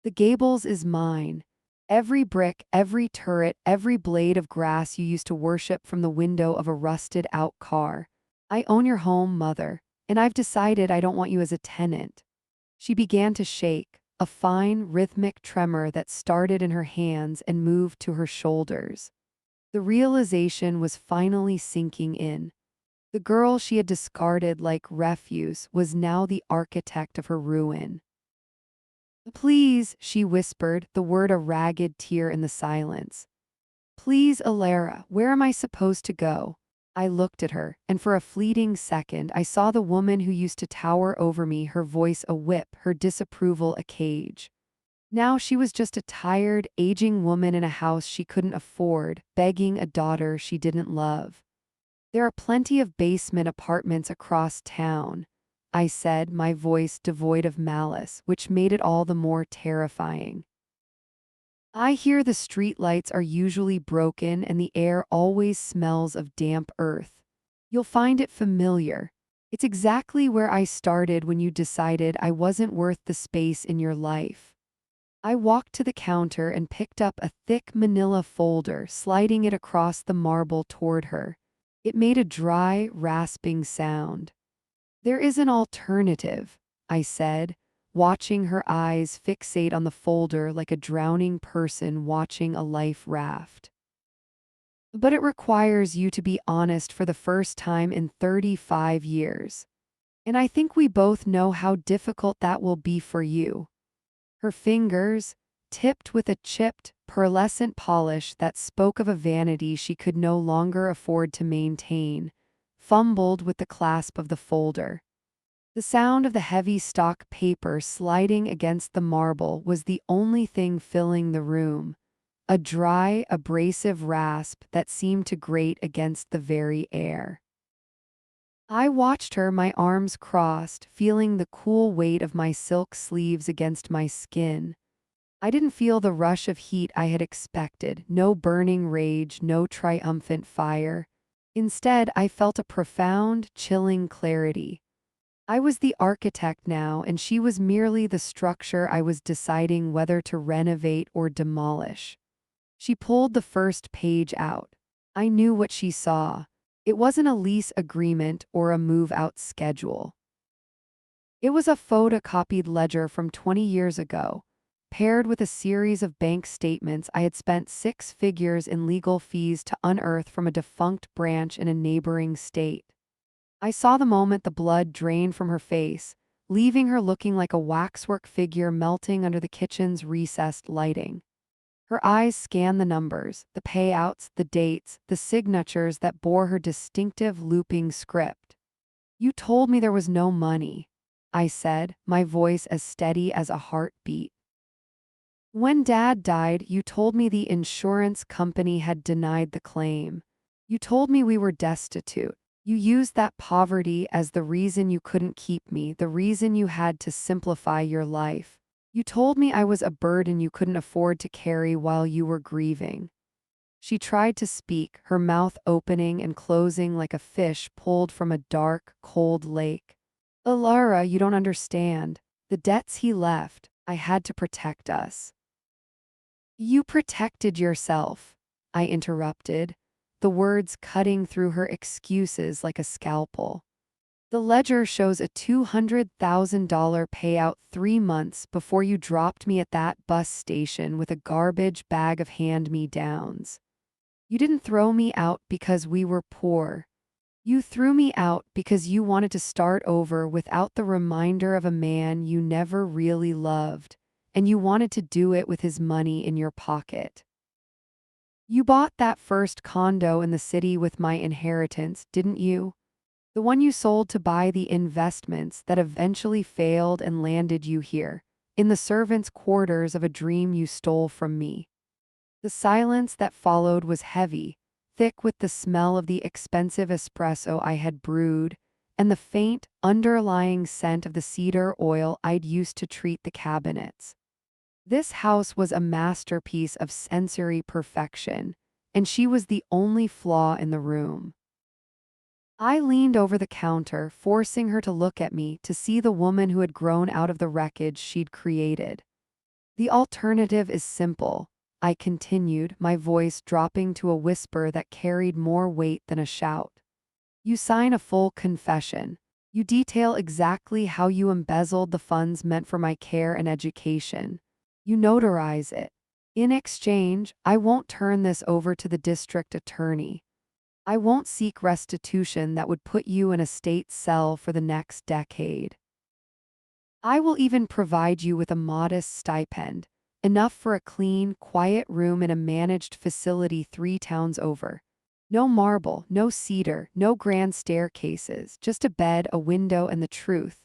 The Gables is mine. Every brick, every turret, every blade of grass you used to worship from the window of a rusted-out car. I own your home, mother, and I've decided I don't want you as a tenant. She began to shake, a fine, rhythmic tremor that started in her hands and moved to her shoulders. The realization was finally sinking in. The girl she had discarded like refuse was now the architect of her ruin. Please, she whispered, the word a ragged tear in the silence. Please, Alara, where am I supposed to go? I looked at her, and for a fleeting second I saw the woman who used to tower over me, her voice a whip, her disapproval a cage. Now she was just a tired, aging woman in a house she couldn't afford, begging a daughter she didn't love. There are plenty of basement apartments across town, I said, my voice devoid of malice, which made it all the more terrifying. I hear the streetlights are usually broken and the air always smells of damp earth. You'll find it familiar. It's exactly where I started when you decided I wasn't worth the space in your life. I walked to the counter and picked up a thick manila folder, sliding it across the marble toward her. It made a dry, rasping sound. There is an alternative, I said, watching her eyes fixate on the folder like a drowning person watching a life raft. But it requires you to be honest for the first time in 35 years. And I think we both know how difficult that will be for you. Her fingers, tipped with a chipped, pearlescent polish that spoke of a vanity she could no longer afford to maintain, fumbled with the clasp of the folder. The sound of the heavy stock paper sliding against the marble was the only thing filling the room, a dry, abrasive rasp that seemed to grate against the very air. I watched her, my arms crossed, feeling the cool weight of my silk sleeves against my skin. I didn't feel the rush of heat I had expected, no burning rage, no triumphant fire. Instead, I felt a profound, chilling clarity. I was the architect now, and she was merely the structure I was deciding whether to renovate or demolish. She pulled the first page out. I knew what she saw. It wasn't a lease agreement or a move-out schedule. It was a photocopied ledger from 20 years ago, paired with a series of bank statements I had spent six figures in legal fees to unearth from a defunct branch in a neighboring state. I saw the moment the blood drained from her face, leaving her looking like a waxwork figure melting under the kitchen's recessed lighting. Her eyes scanned the numbers, the payouts, the dates, the signatures that bore her distinctive looping script. "You told me there was no money," I said, my voice as steady as a heartbeat. "When Dad died, you told me the insurance company had denied the claim. You told me we were destitute. You used that poverty as the reason you couldn't keep me, the reason you had to simplify your life. You told me I was a burden you couldn't afford to carry while you were grieving." She tried to speak, her mouth opening and closing like a fish pulled from a dark, cold lake. "Alara, you don't understand. The debts he left, I had to protect us." "You protected yourself," I interrupted, the words cutting through her excuses like a scalpel. "The ledger shows a $200,000 payout 3 months before you dropped me at that bus station with a garbage bag of hand-me-downs. You didn't throw me out because we were poor. You threw me out because you wanted to start over without the reminder of a man you never really loved, and you wanted to do it with his money in your pocket. You bought that first condo in the city with my inheritance, didn't you? The one you sold to buy the investments that eventually failed and landed you here, in the servants' quarters of a dream you stole from me." The silence that followed was heavy, thick with the smell of the expensive espresso I had brewed, and the faint, underlying scent of the cedar oil I'd used to treat the cabinets. This house was a masterpiece of sensory perfection, and she was the only flaw in the room. I leaned over the counter, forcing her to look at me to see the woman who had grown out of the wreckage she'd created. "The alternative is simple," I continued, my voice dropping to a whisper that carried more weight than a shout. "You sign a full confession. You detail exactly how you embezzled the funds meant for my care and education. You notarize it. In exchange, I won't turn this over to the district attorney. I won't seek restitution that would put you in a state cell for the next decade. I will even provide you with a modest stipend, enough for a clean, quiet room in a managed facility 3 towns over. No marble, no cedar, no grand staircases, just a bed, a window, and the truth."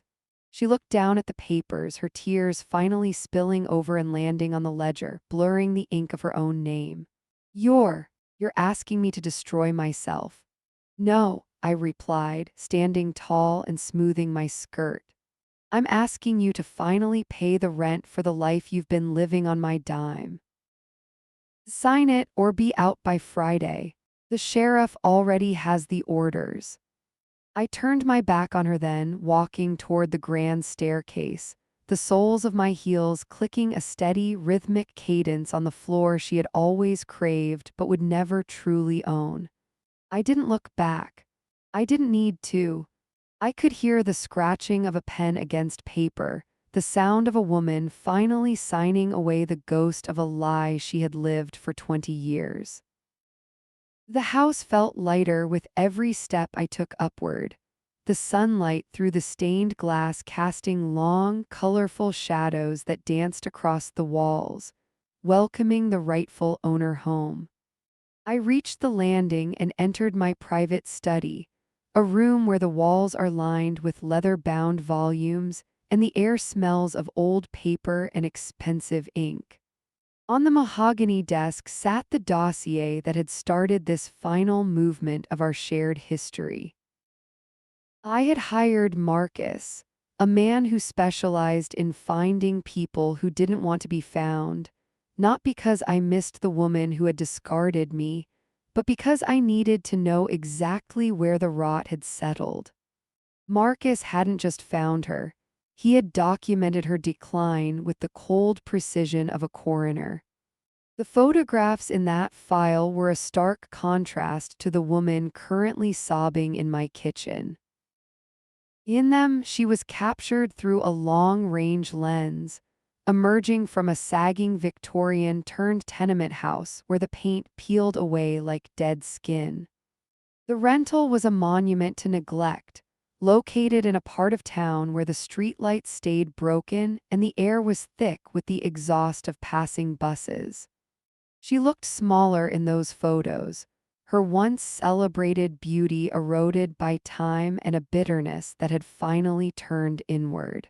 She looked down at the papers, her tears finally spilling over and landing on the ledger, blurring the ink of her own name. You're asking me to destroy myself." "No," I replied, standing tall and smoothing my skirt. "I'm asking you to finally pay the rent for the life you've been living on my dime. Sign it or be out by Friday. The sheriff already has the orders." I turned my back on her then, walking toward the grand staircase, the soles of my heels clicking a steady, rhythmic cadence on the floor she had always craved but would never truly own. I didn't look back. I didn't need to. I could hear the scratching of a pen against paper, the sound of a woman finally signing away the ghost of a lie she had lived for 20 years. The house felt lighter with every step I took upward, the sunlight through the stained glass casting long, colorful shadows that danced across the walls, welcoming the rightful owner home. I reached the landing and entered my private study, a room where the walls are lined with leather-bound volumes and the air smells of old paper and expensive ink. On the mahogany desk sat the dossier that had started this final movement of our shared history. I had hired Marcus, a man who specialized in finding people who didn't want to be found, not because I missed the woman who had discarded me, but because I needed to know exactly where the rot had settled. Marcus hadn't just found her. He had documented her decline with the cold precision of a coroner. The photographs in that file were a stark contrast to the woman currently sobbing in my kitchen. In them, she was captured through a long-range lens, emerging from a sagging Victorian-turned tenement house where the paint peeled away like dead skin. The rental was a monument to neglect, located in a part of town where the streetlights stayed broken and the air was thick with the exhaust of passing buses. She looked smaller in those photos, her once celebrated beauty eroded by time and a bitterness that had finally turned inward.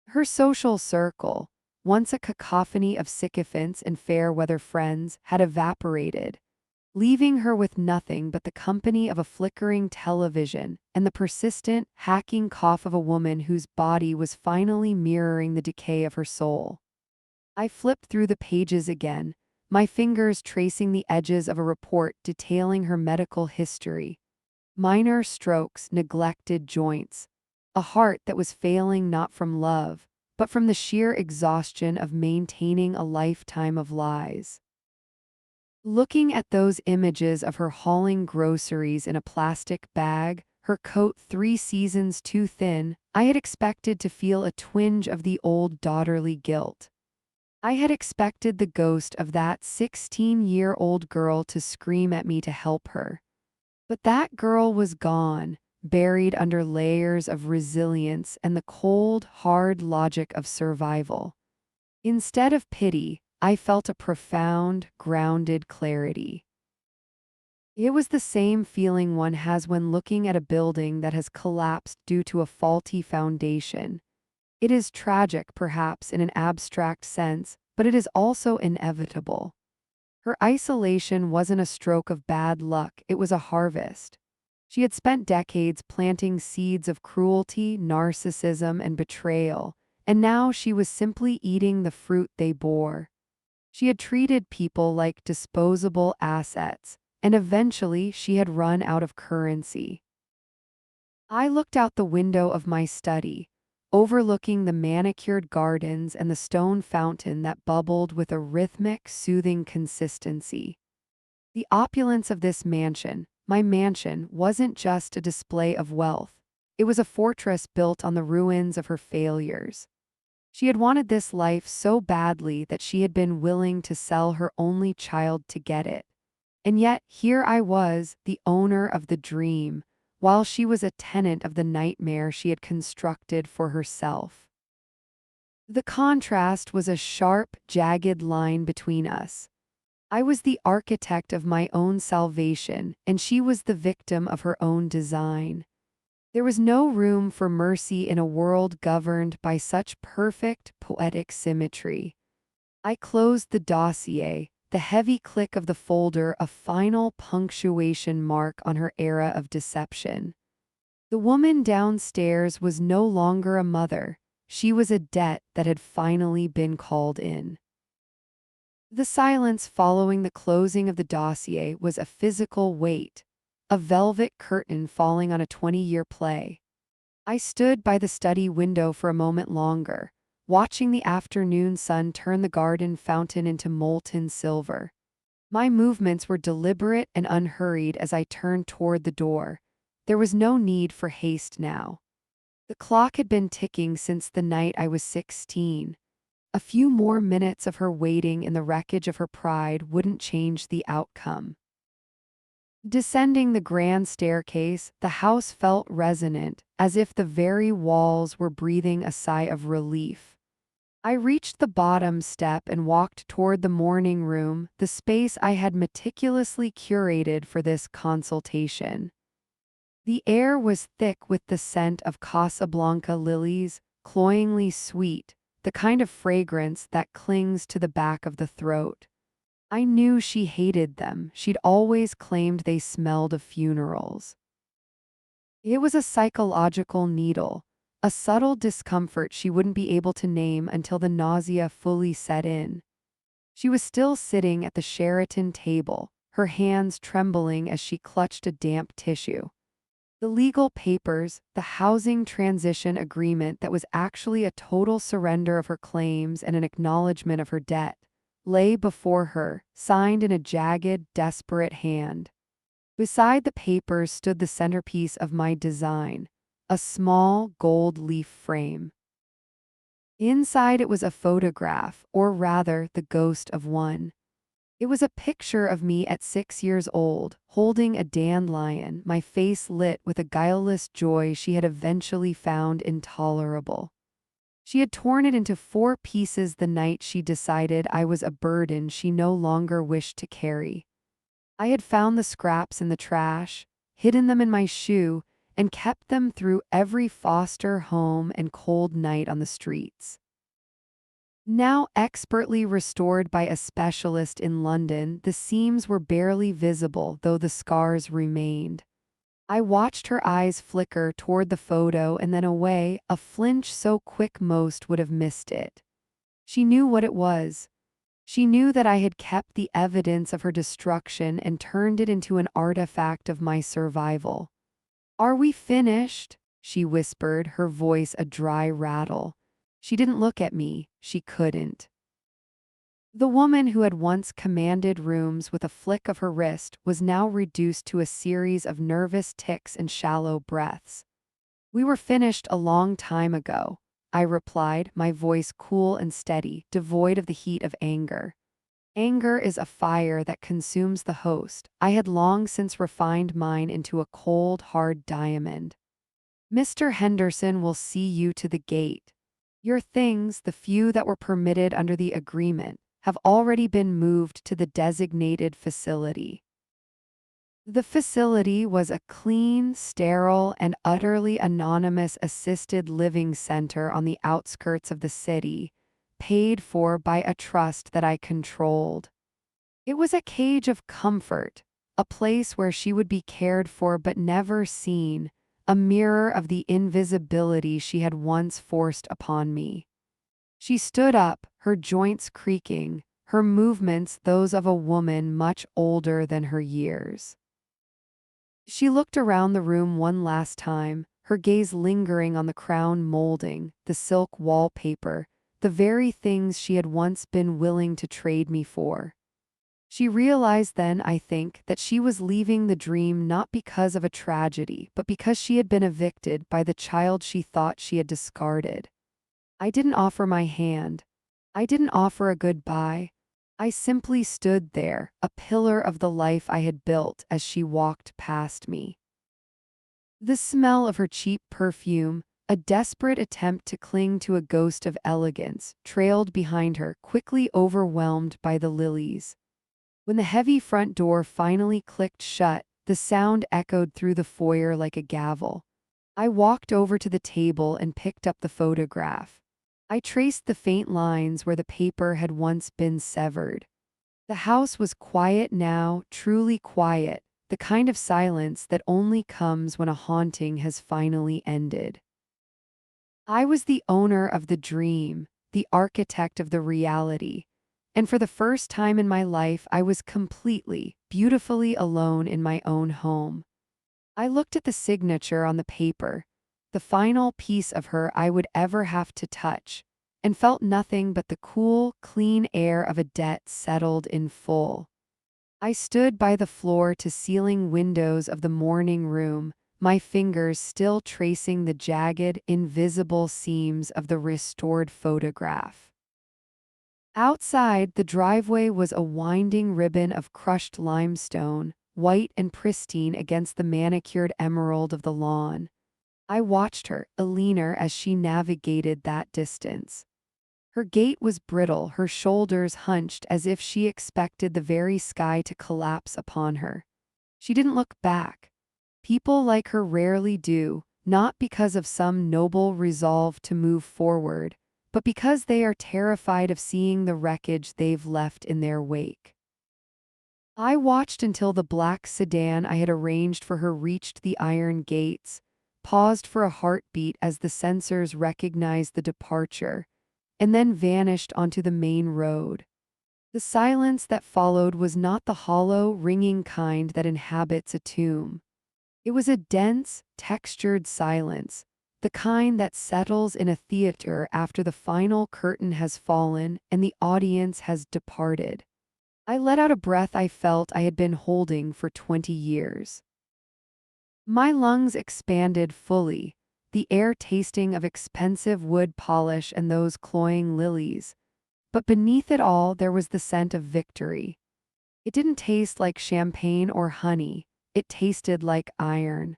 Her social circle, once a cacophony of sycophants and fair-weather friends, had evaporated, leaving her with nothing but the company of a flickering television and the persistent, hacking cough of a woman whose body was finally mirroring the decay of her soul. I flipped through the pages again, my fingers tracing the edges of a report detailing her medical history. Minor strokes, neglected joints, a heart that was failing not from love, but from the sheer exhaustion of maintaining a lifetime of lies. Looking at those images of her hauling groceries in a plastic bag, her coat 3 seasons too thin, I had expected to feel a twinge of the old daughterly guilt. I had expected the ghost of that 16-year-old girl to scream at me to help her. But that girl was gone, buried under layers of resilience and the cold, hard logic of survival. Instead of pity, I felt a profound, grounded clarity. It was the same feeling one has when looking at a building that has collapsed due to a faulty foundation. It is tragic, perhaps, in an abstract sense, but it is also inevitable. Her isolation wasn't a stroke of bad luck, it was a harvest. She had spent decades planting seeds of cruelty, narcissism, and betrayal, and now she was simply eating the fruit they bore. She had treated people like disposable assets, and eventually she had run out of currency. I looked out the window of my study, overlooking the manicured gardens and the stone fountain that bubbled with a rhythmic, soothing consistency. The opulence of this mansion, my mansion, wasn't just a display of wealth. It was a fortress built on the ruins of her failures. She had wanted this life so badly that she had been willing to sell her only child to get it. And yet, here I was, the owner of the dream, while she was a tenant of the nightmare she had constructed for herself. The contrast was a sharp, jagged line between us. I was the architect of my own salvation, and she was the victim of her own design. There was no room for mercy in a world governed by such perfect, poetic symmetry. I closed the dossier, the heavy click of the folder a final punctuation mark on her era of deception. The woman downstairs was no longer a mother. She was a debt that had finally been called in. The silence following the closing of the dossier was a physical weight, a velvet curtain falling on a 20-year play. I stood by the study window for a moment longer, watching the afternoon sun turn the garden fountain into molten silver. My movements were deliberate and unhurried as I turned toward the door. There was no need for haste now. The clock had been ticking since the night I was 16. A few more minutes of her waiting in the wreckage of her pride wouldn't change the outcome. Descending the grand staircase, the house felt resonant, as if the very walls were breathing a sigh of relief. I reached the bottom step and walked toward the morning room, the space I had meticulously curated for this consultation. The air was thick with the scent of Casablanca lilies, cloyingly sweet, the kind of fragrance that clings to the back of the throat. I knew she hated them. She'd always claimed they smelled of funerals. It was a psychological needle, a subtle discomfort she wouldn't be able to name until the nausea fully set in. She was still sitting at the Sheraton table, her hands trembling as she clutched a damp tissue. The legal papers, the housing transition agreement that was actually a total surrender of her claims and an acknowledgement of her debt, lay before her, signed in a jagged, desperate hand. Beside the papers stood the centerpiece of my design, a small gold leaf frame. Inside it was a photograph, or rather, the ghost of one. It was a picture of me at 6 years old, holding a dandelion, my face lit with a guileless joy she had eventually found intolerable. She had torn it into 4 pieces the night she decided I was a burden she no longer wished to carry. I had found the scraps in the trash, hidden them in my shoe, and kept them through every foster home and cold night on the streets. Now expertly restored by a specialist in London, the seams were barely visible, though the scars remained. I watched her eyes flicker toward the photo and then away, a flinch so quick most would have missed it. She knew what it was. She knew that I had kept the evidence of her destruction and turned it into an artifact of my survival. "Are we finished?" she whispered, her voice a dry rattle. She didn't look at me. She couldn't. The woman who had once commanded rooms with a flick of her wrist was now reduced to a series of nervous ticks and shallow breaths. "We were finished a long time ago," I replied, my voice cool and steady, devoid of the heat of anger. Anger is a fire that consumes the host. I had long since refined mine into a cold, hard diamond. "Mr. Henderson will see you to the gate. Your things, the few that were permitted under the agreement, have already been moved to the designated facility." The facility was a clean, sterile, and utterly anonymous assisted living center on the outskirts of the city, paid for by a trust that I controlled. It was a cage of comfort, a place where she would be cared for but never seen, a mirror of the invisibility she had once forced upon me. She stood up, her joints creaking, her movements those of a woman much older than her years. She looked around the room one last time, her gaze lingering on the crown molding, the silk wallpaper, the very things she had once been willing to trade me for. She realized then, I think, that she was leaving the dream not because of a tragedy, but because she had been evicted by the child she thought she had discarded. I didn't offer my hand. I didn't offer a goodbye. I simply stood there, a pillar of the life I had built as she walked past me. The smell of her cheap perfume, a desperate attempt to cling to a ghost of elegance, trailed behind her, quickly overwhelmed by the lilies. When the heavy front door finally clicked shut, the sound echoed through the foyer like a gavel. I walked over to the table and picked up the photograph. I traced the faint lines where the paper had once been severed. The house was quiet now, truly quiet, the kind of silence that only comes when a haunting has finally ended. I was the owner of the dream, the architect of the reality, and for the first time in my life I was completely, beautifully alone in my own home. I looked at the signature on the paper, the final piece of her I would ever have to touch, and felt nothing but the cool, clean air of a debt settled in full. I stood by the floor-to-ceiling windows of the morning room, my fingers still tracing the jagged, invisible seams of the restored photograph. Outside, the driveway was a winding ribbon of crushed limestone, white and pristine against the manicured emerald of the lawn. I watched her, Eleanor, as she navigated that distance. Her gait was brittle, her shoulders hunched as if she expected the very sky to collapse upon her. She didn't look back. People like her rarely do, not because of some noble resolve to move forward, but because they are terrified of seeing the wreckage they've left in their wake. I watched until the black sedan I had arranged for her reached the iron gates, paused for a heartbeat as the sensors recognized the departure, and then vanished onto the main road. The silence that followed was not the hollow, ringing kind that inhabits a tomb. It was a dense, textured silence, the kind that settles in a theater after the final curtain has fallen and the audience has departed. I let out a breath I felt I had been holding for 20 years. My lungs expanded fully, the air tasting of expensive wood polish and those cloying lilies. But beneath it all, there was the scent of victory. It didn't taste like champagne or honey, it tasted like iron.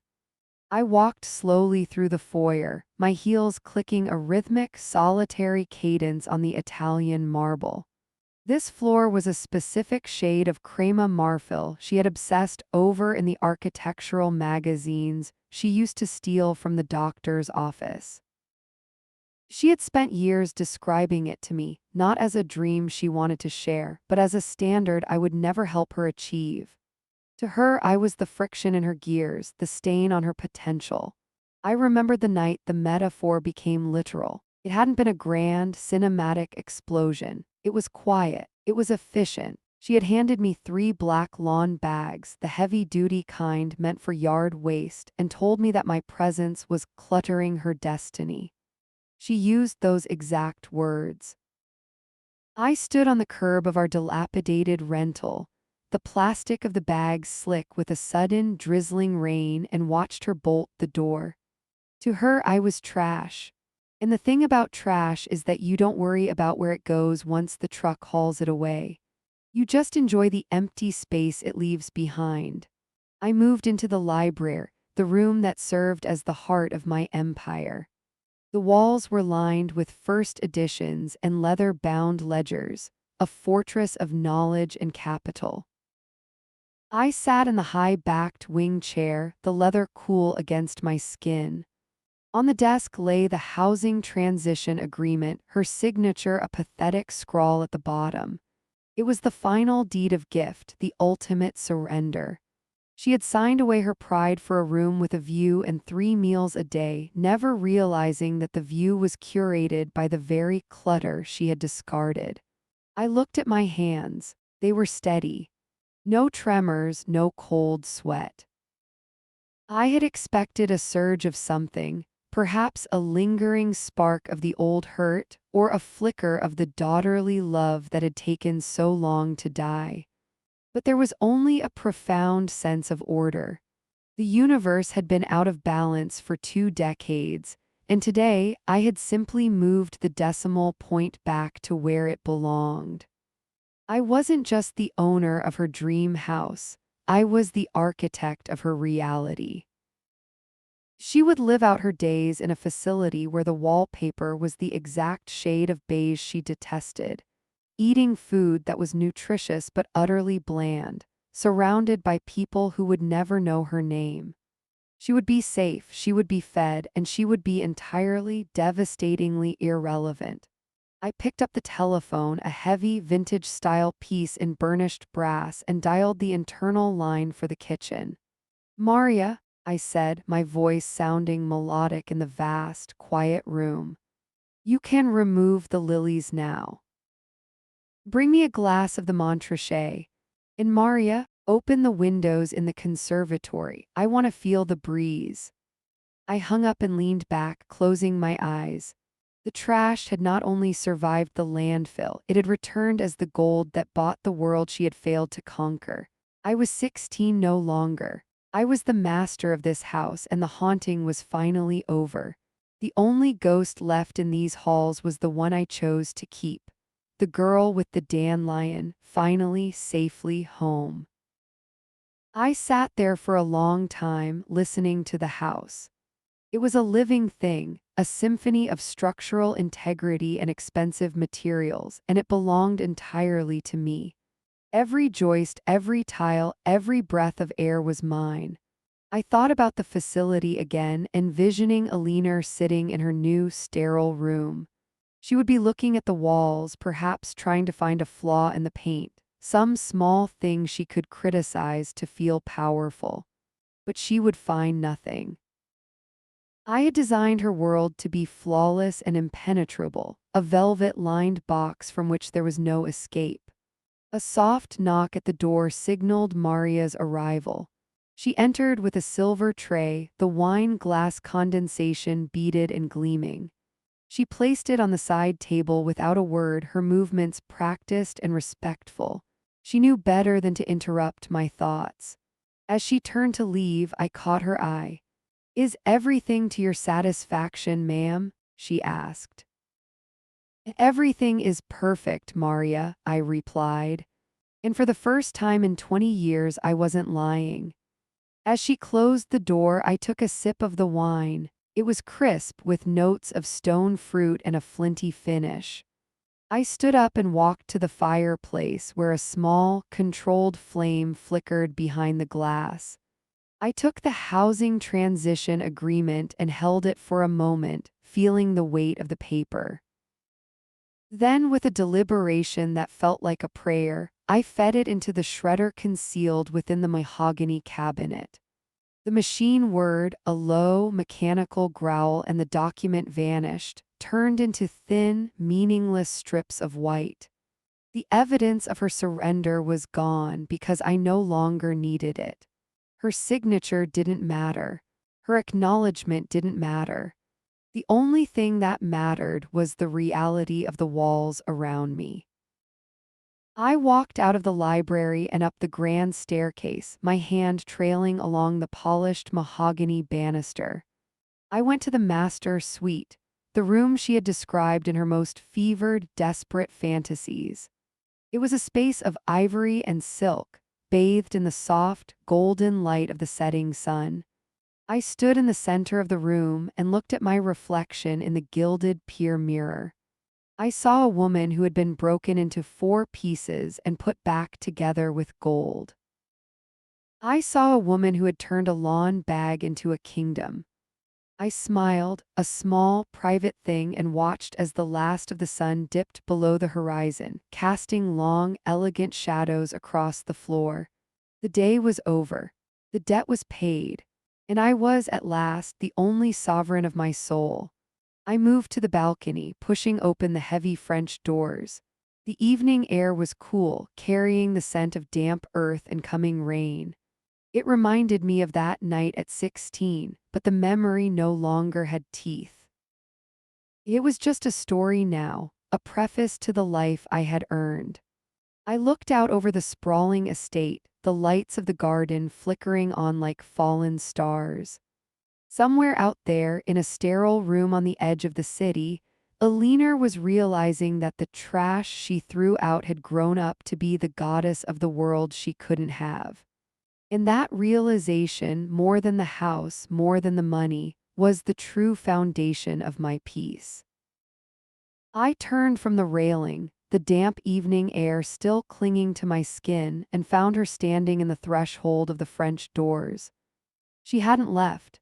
I walked slowly through the foyer, my heels clicking a rhythmic, solitary cadence on the Italian marble. This floor was a specific shade of crema marfil she had obsessed over in the architectural magazines she used to steal from the doctor's office. She had spent years describing it to me, not as a dream she wanted to share, but as a standard I would never help her achieve. To her, I was the friction in her gears, the stain on her potential. I remembered the night the metaphor became literal. It hadn't been a grand, cinematic explosion. It was quiet. It was efficient. She had handed me 3 black lawn bags, the heavy-duty kind meant for yard waste, and told me that my presence was cluttering her destiny. She used those exact words. I stood on the curb of our dilapidated rental, the plastic of the bags slick with a sudden, drizzling rain, and watched her bolt the door. To her, I was trash. And the thing about trash is that you don't worry about where it goes once the truck hauls it away. You just enjoy the empty space it leaves behind. I moved into the library, the room that served as the heart of my empire. The walls were lined with first editions and leather-bound ledgers, a fortress of knowledge and capital. I sat in the high-backed wing chair, the leather cool against my skin. On the desk lay the housing transition agreement, her signature a pathetic scrawl at the bottom. It was the final deed of gift, the ultimate surrender. She had signed away her pride for a room with a view and 3 meals a day, never realizing that the view was curated by the very clutter she had discarded. I looked at my hands. They were steady. No tremors, no cold sweat. I had expected a surge of something, perhaps a lingering spark of the old hurt, or a flicker of the daughterly love that had taken so long to die. But there was only a profound sense of order. The universe had been out of balance for 2 decades, and today I had simply moved the decimal point back to where it belonged. I wasn't just the owner of her dream house, I was the architect of her reality. She would live out her days in a facility where the wallpaper was the exact shade of beige she detested, eating food that was nutritious but utterly bland, surrounded by people who would never know her name. She would be safe, she would be fed, and she would be entirely, devastatingly irrelevant. I picked up the telephone, a heavy, vintage-style piece in burnished brass, and dialed the internal line for the kitchen. "Maria," I said, my voice sounding melodic in the vast, quiet room. "You can remove the lilies now. Bring me a glass of the Montrachet. And Maria, open the windows in the conservatory. I want to feel the breeze." I hung up and leaned back, closing my eyes. The trash had not only survived the landfill, it had returned as the gold that bought the world she had failed to conquer. I was 16 no longer. I was the master of this house, and the haunting was finally over. The only ghost left in these halls was the one I chose to keep. The girl with the dandelion, finally safely home. I sat there for a long time, listening to the house. It was a living thing, a symphony of structural integrity and expensive materials, and it belonged entirely to me. Every joist, every tile, every breath of air was mine. I thought about the facility again, envisioning Alina sitting in her new, sterile room. She would be looking at the walls, perhaps trying to find a flaw in the paint, some small thing she could criticize to feel powerful. But she would find nothing. I had designed her world to be flawless and impenetrable, a velvet-lined box from which there was no escape. A soft knock at the door signaled Maria's arrival. She entered with a silver tray, the wine glass condensation beaded and gleaming. She placed it on the side table without a word, her movements practiced and respectful. She knew better than to interrupt my thoughts. As she turned to leave, I caught her eye. "Is everything to your satisfaction, ma'am?" she asked. "Everything is perfect, Maria," I replied. And for the first time in 20 years, I wasn't lying. As she closed the door, I took a sip of the wine. It was crisp with notes of stone fruit and a flinty finish. I stood up and walked to the fireplace where a small, controlled flame flickered behind the glass. I took the housing transition agreement and held it for a moment, feeling the weight of the paper. Then, with a deliberation that felt like a prayer, I fed it into the shredder concealed within the mahogany cabinet. The machine whirred, a low, mechanical growl, and the document vanished, turned into thin, meaningless strips of white. The evidence of her surrender was gone because I no longer needed it. Her signature didn't matter. Her acknowledgement didn't matter. The only thing that mattered was the reality of the walls around me. I walked out of the library and up the grand staircase, my hand trailing along the polished mahogany banister. I went to the master suite, the room she had described in her most fevered, desperate fantasies. It was a space of ivory and silk, bathed in the soft, golden light of the setting sun. I stood in the center of the room and looked at my reflection in the gilded pier mirror. I saw a woman who had been broken into 4 pieces and put back together with gold. I saw a woman who had turned a lawn bag into a kingdom. I smiled, a small, private thing, and watched as the last of the sun dipped below the horizon, casting long, elegant shadows across the floor. The day was over. The debt was paid. And I was, at last, the only sovereign of my soul. I moved to the balcony, pushing open the heavy French doors. The evening air was cool, carrying the scent of damp earth and coming rain. It reminded me of that night at 16, but the memory no longer had teeth. It was just a story now, a preface to the life I had earned. I looked out over the sprawling estate, the lights of the garden flickering on like fallen stars. Somewhere out there, in a sterile room on the edge of the city, Elinor was realizing that the trash she threw out had grown up to be the goddess of the world she couldn't have. And that realization, more than the house, more than the money, was the true foundation of my peace. I turned from the railing, the damp evening air still clinging to my skin, and found her standing in the threshold of the French doors. She hadn't left.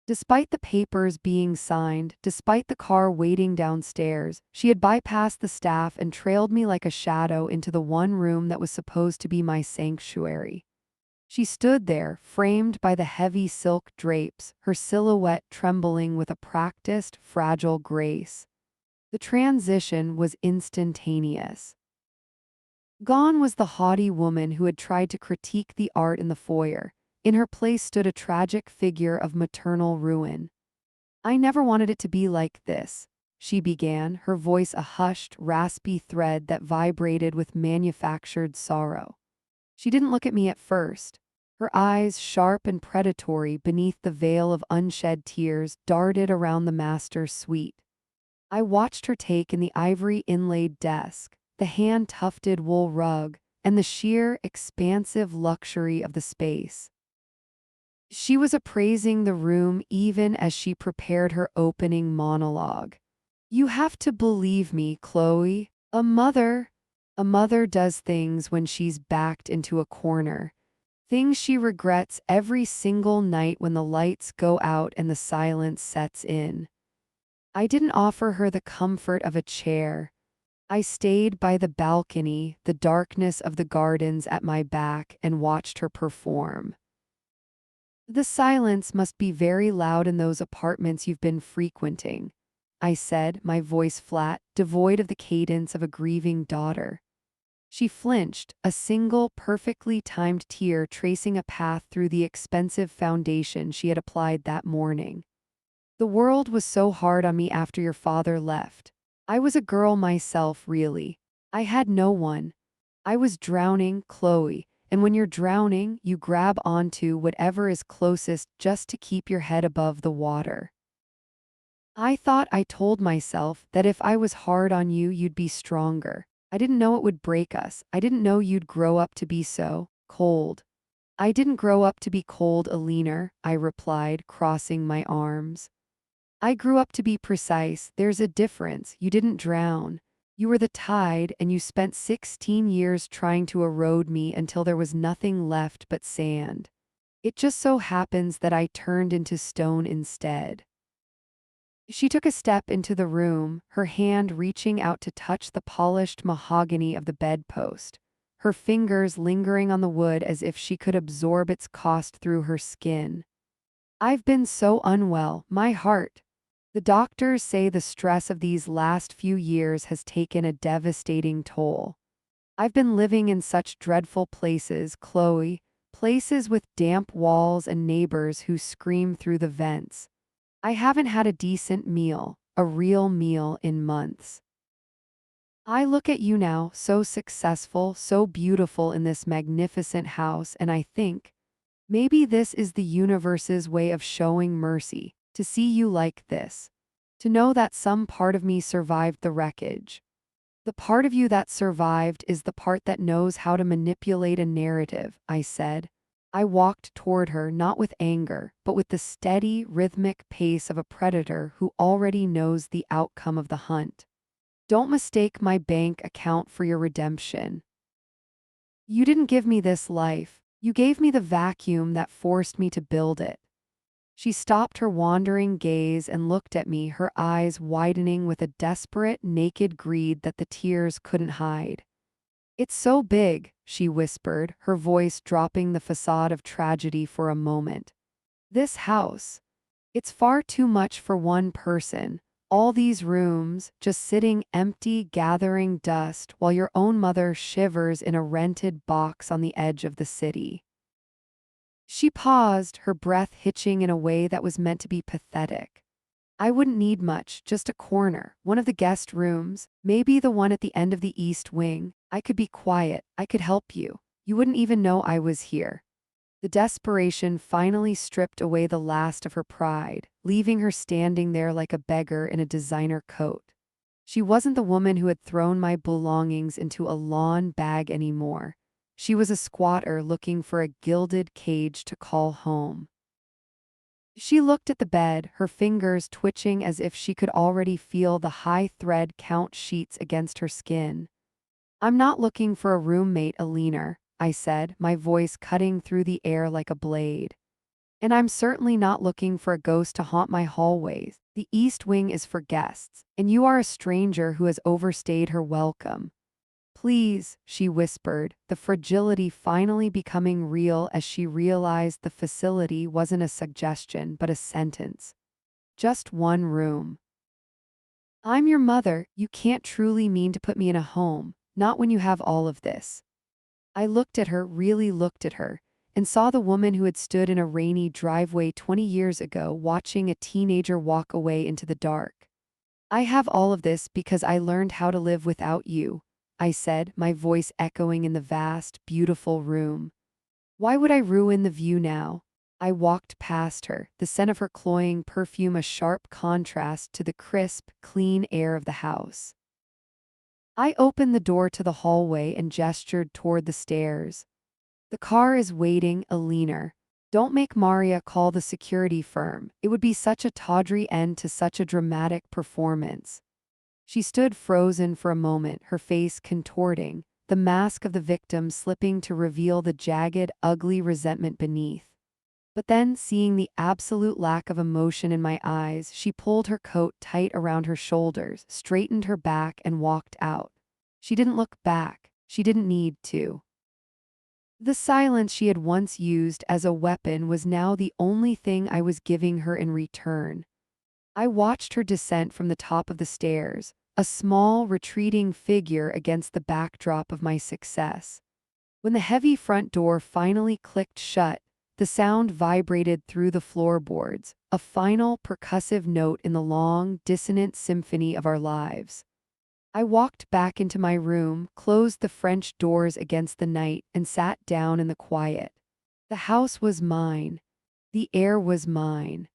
Despite the papers being signed, despite the car waiting downstairs, she had bypassed the staff and trailed me like a shadow into the one room that was supposed to be my sanctuary. She stood there, framed by the heavy silk drapes, her silhouette trembling with a practiced, fragile grace. The transition was instantaneous. Gone was the haughty woman who had tried to critique the art in the foyer. In her place stood a tragic figure of maternal ruin. "I never wanted it to be like this," she began, her voice a hushed, raspy thread that vibrated with manufactured sorrow. She didn't look at me at first. Her eyes, sharp and predatory beneath the veil of unshed tears, darted around the master's suite. I watched her take in the ivory inlaid desk, the hand-tufted wool rug, and the sheer, expansive luxury of the space. She was appraising the room even as she prepared her opening monologue. "You have to believe me, Chloe. A mother does things when she's backed into a corner. Things she regrets every single night when the lights go out and the silence sets in. I didn't offer her the comfort of a chair. I stayed by the balcony, the darkness of the gardens at my back, and watched her perform. The silence must be very loud in those apartments you've been frequenting," I said, my voice flat, devoid of the cadence of a grieving daughter. She flinched, a single, perfectly timed tear tracing a path through the expensive foundation she had applied that morning. The world was so hard on me after your father left. I was a girl myself, really. I had no one. I was drowning, Chloe, and when you're drowning, you grab onto whatever is closest just to keep your head above the water. I thought I told myself that if I was hard on you, you'd be stronger. I didn't know it would break us. I didn't know you'd grow up to be so cold. I didn't grow up to be cold, Alina, I replied, crossing my arms. I grew up to be precise. There's a difference. You didn't drown. You were the tide, and you spent 16 years trying to erode me until there was nothing left but sand. It just so happens that I turned into stone instead. She took a step into the room, her hand reaching out to touch the polished mahogany of the bedpost, her fingers lingering on the wood as if she could absorb its cost through her skin. I've been so unwell, my heart. The doctors say the stress of these last few years has taken a devastating toll. I've been living in such dreadful places, Chloe, places with damp walls and neighbors who scream through the vents. I haven't had a decent meal, a real meal, in months. I look at you now, so successful, so beautiful in this magnificent house, and I think, maybe this is the universe's way of showing mercy, to see you like this. To know that some part of me survived the wreckage. The part of you that survived is the part that knows how to manipulate a narrative, I said. I walked toward her not with anger, but with the steady, rhythmic pace of a predator who already knows the outcome of the hunt. Don't mistake my bank account for your redemption. You didn't give me this life. You gave me the vacuum that forced me to build it. She stopped her wandering gaze and looked at me, her eyes widening with a desperate, naked greed that the tears couldn't hide. It's so big, she whispered, her voice dropping the facade of tragedy for a moment. This house. It's far too much for one person. All these rooms, just sitting empty, gathering dust, while your own mother shivers in a rented box on the edge of the city. She paused, her breath hitching in a way that was meant to be pathetic. I wouldn't need much, just a corner, one of the guest rooms, maybe the one at the end of the east wing. I could be quiet, I could help you. You wouldn't even know I was here. The desperation finally stripped away the last of her pride, leaving her standing there like a beggar in a designer coat. She wasn't the woman who had thrown my belongings into a lawn bag anymore. She was a squatter looking for a gilded cage to call home. She looked at the bed, her fingers twitching as if she could already feel the high thread count sheets against her skin. I'm not looking for a roommate, Alina, I said, my voice cutting through the air like a blade. And I'm certainly not looking for a ghost to haunt my hallways. The East Wing is for guests, and you are a stranger who has overstayed her welcome. Please, she whispered, the fragility finally becoming real as she realized the facility wasn't a suggestion but a sentence. Just one room. I'm your mother, you can't truly mean to put me in a home, not when you have all of this. I looked at her, really looked at her, and saw the woman who had stood in a rainy driveway 20 years ago watching a teenager walk away into the dark. I have all of this because I learned how to live without you, I said, my voice echoing in the vast, beautiful room. Why would I ruin the view now? I walked past her, the scent of her cloying perfume a sharp contrast to the crisp, clean air of the house. I opened the door to the hallway and gestured toward the stairs. The car is waiting, Alina. Don't make Maria call the security firm. It would be such a tawdry end to such a dramatic performance. She stood frozen for a moment, her face contorting, the mask of the victim slipping to reveal the jagged, ugly resentment beneath. But then, seeing the absolute lack of emotion in my eyes, she pulled her coat tight around her shoulders, straightened her back, and walked out. She didn't look back. She didn't need to. The silence she had once used as a weapon was now the only thing I was giving her in return. I watched her descent from the top of the stairs, a small, retreating figure against the backdrop of my success. When the heavy front door finally clicked shut, the sound vibrated through the floorboards, a final percussive note in the long, dissonant symphony of our lives. I walked back into my room, closed the French doors against the night, and sat down in the quiet. The house was mine. The air was mine.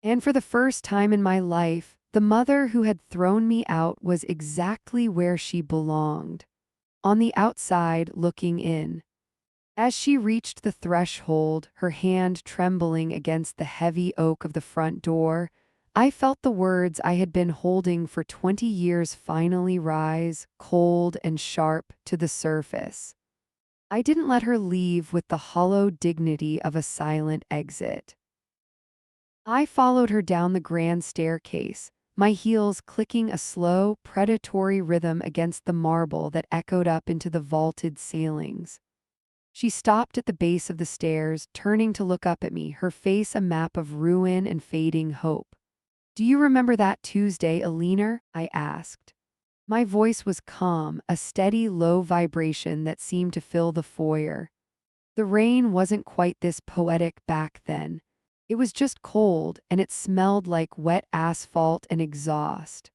And for the first time in my life, the mother who had thrown me out was exactly where she belonged, on the outside looking in. As she reached the threshold, her hand trembling against the heavy oak of the front door, I felt the words I had been holding for 20 years finally rise, cold and sharp, to the surface. I didn't let her leave with the hollow dignity of a silent exit. I followed her down the grand staircase, my heels clicking a slow, predatory rhythm against the marble that echoed up into the vaulted ceilings. She stopped at the base of the stairs, turning to look up at me, her face a map of ruin and fading hope. "Do you remember that Tuesday, Alina?" I asked. My voice was calm, a steady, low vibration that seemed to fill the foyer. The rain wasn't quite this poetic back then. It was just cold, and it smelled like wet asphalt and exhaust.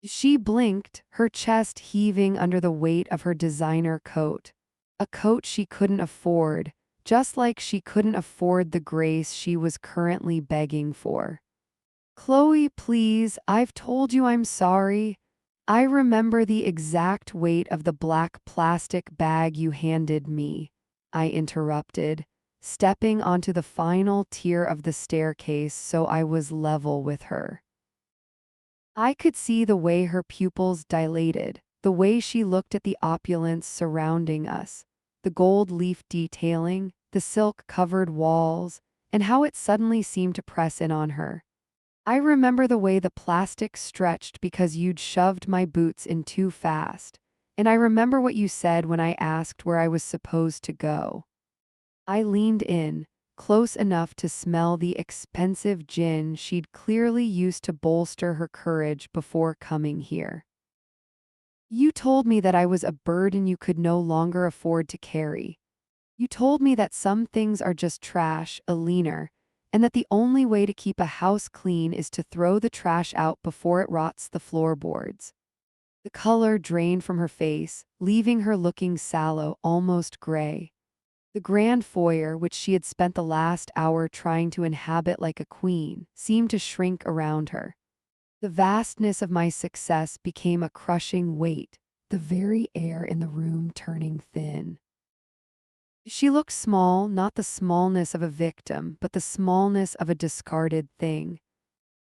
She blinked, her chest heaving under the weight of her designer coat. A coat she couldn't afford, just like she couldn't afford the grace she was currently begging for. "Chloe, please, I've told you I'm sorry." "I remember the exact weight of the black plastic bag you handed me," I interrupted, stepping onto the final tier of the staircase so I was level with her. I could see the way her pupils dilated, the way she looked at the opulence surrounding us, the gold leaf detailing, the silk-covered walls, and how it suddenly seemed to press in on her. "I remember the way the plastic stretched because you'd shoved my boots in too fast, and I remember what you said when I asked where I was supposed to go." I leaned in, close enough to smell the expensive gin she'd clearly used to bolster her courage before coming here. "You told me that I was a burden you could no longer afford to carry. You told me that some things are just trash, Alina, and that the only way to keep a house clean is to throw the trash out before it rots the floorboards." The color drained from her face, leaving her looking sallow, almost gray. The grand foyer, which she had spent the last hour trying to inhabit like a queen, seemed to shrink around her. The vastness of my success became a crushing weight, the very air in the room turning thin. She looked small, not the smallness of a victim, but the smallness of a discarded thing.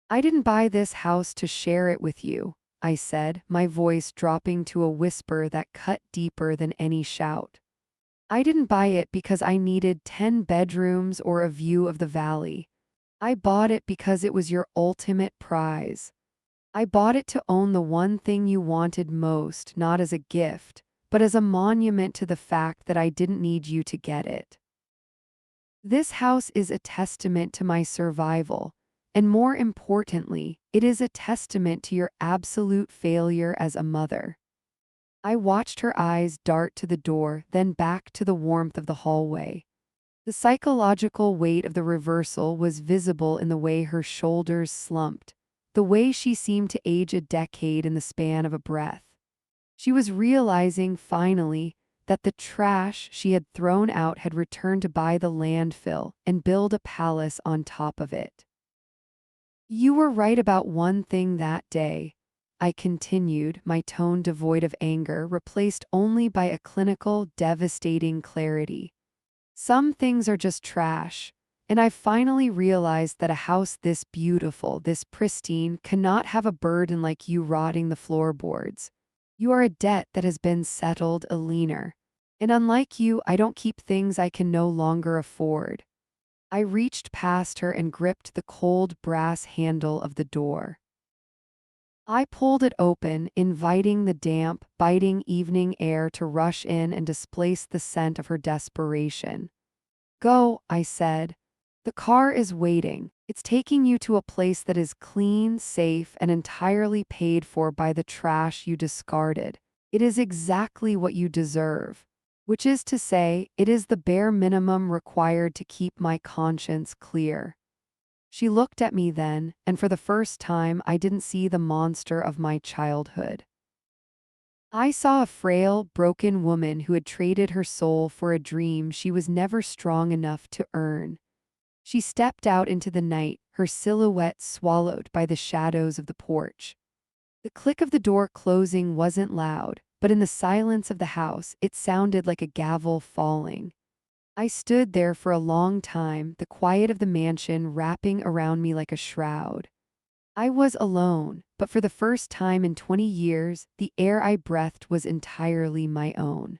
"I didn't buy this house to share it with you," I said, my voice dropping to a whisper that cut deeper than any shout. "I didn't buy it because I needed 10 bedrooms or a view of the valley. I bought it because it was your ultimate prize. I bought it to own the one thing you wanted most, not as a gift, but as a monument to the fact that I didn't need you to get it. This house is a testament to my survival, and more importantly, it is a testament to your absolute failure as a mother." I watched her eyes dart to the door, then back to the warmth of the hallway. The psychological weight of the reversal was visible in the way her shoulders slumped, the way she seemed to age a decade in the span of a breath. She was realizing, finally, that the trash she had thrown out had returned to buy the landfill and build a palace on top of it. "You were right about one thing that day," I continued, my tone devoid of anger, replaced only by a clinical, devastating clarity. "Some things are just trash, and I finally realized that a house this beautiful, this pristine, cannot have a burden like you rotting the floorboards. You are a debt that has been settled, Alina. And unlike you, I don't keep things I can no longer afford." I reached past her and gripped the cold brass handle of the door. I pulled it open, inviting the damp, biting evening air to rush in and displace the scent of her desperation. "Go," I said. "The car is waiting." It's taking you to a place that is clean, safe, and entirely paid for by the trash you discarded. It is exactly what you deserve. Which is to say, it is the bare minimum required to keep my conscience clear. She looked at me then, and for the first time I didn't see the monster of my childhood. I saw a frail, broken woman who had traded her soul for a dream she was never strong enough to earn. She stepped out into the night, her silhouette swallowed by the shadows of the porch. The click of the door closing wasn't loud, but in the silence of the house, it sounded like a gavel falling. I stood there for a long time, the quiet of the mansion wrapping around me like a shroud. I was alone, but for the first time in 20 years, the air I breathed was entirely my own.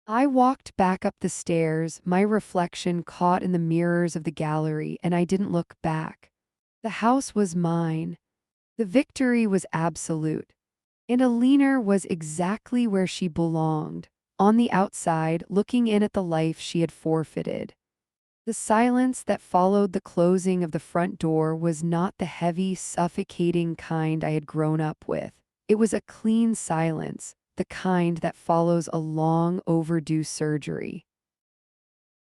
I walked back up the stairs, my reflection caught in the mirrors of the gallery, and I didn't look back. The house was mine. The victory was absolute. And Alina was exactly where she belonged, on the outside, looking in at the life she had forfeited. The silence that followed the closing of the front door was not the heavy, suffocating kind I had grown up with. It was a clean silence, the kind that follows a long overdue surgery.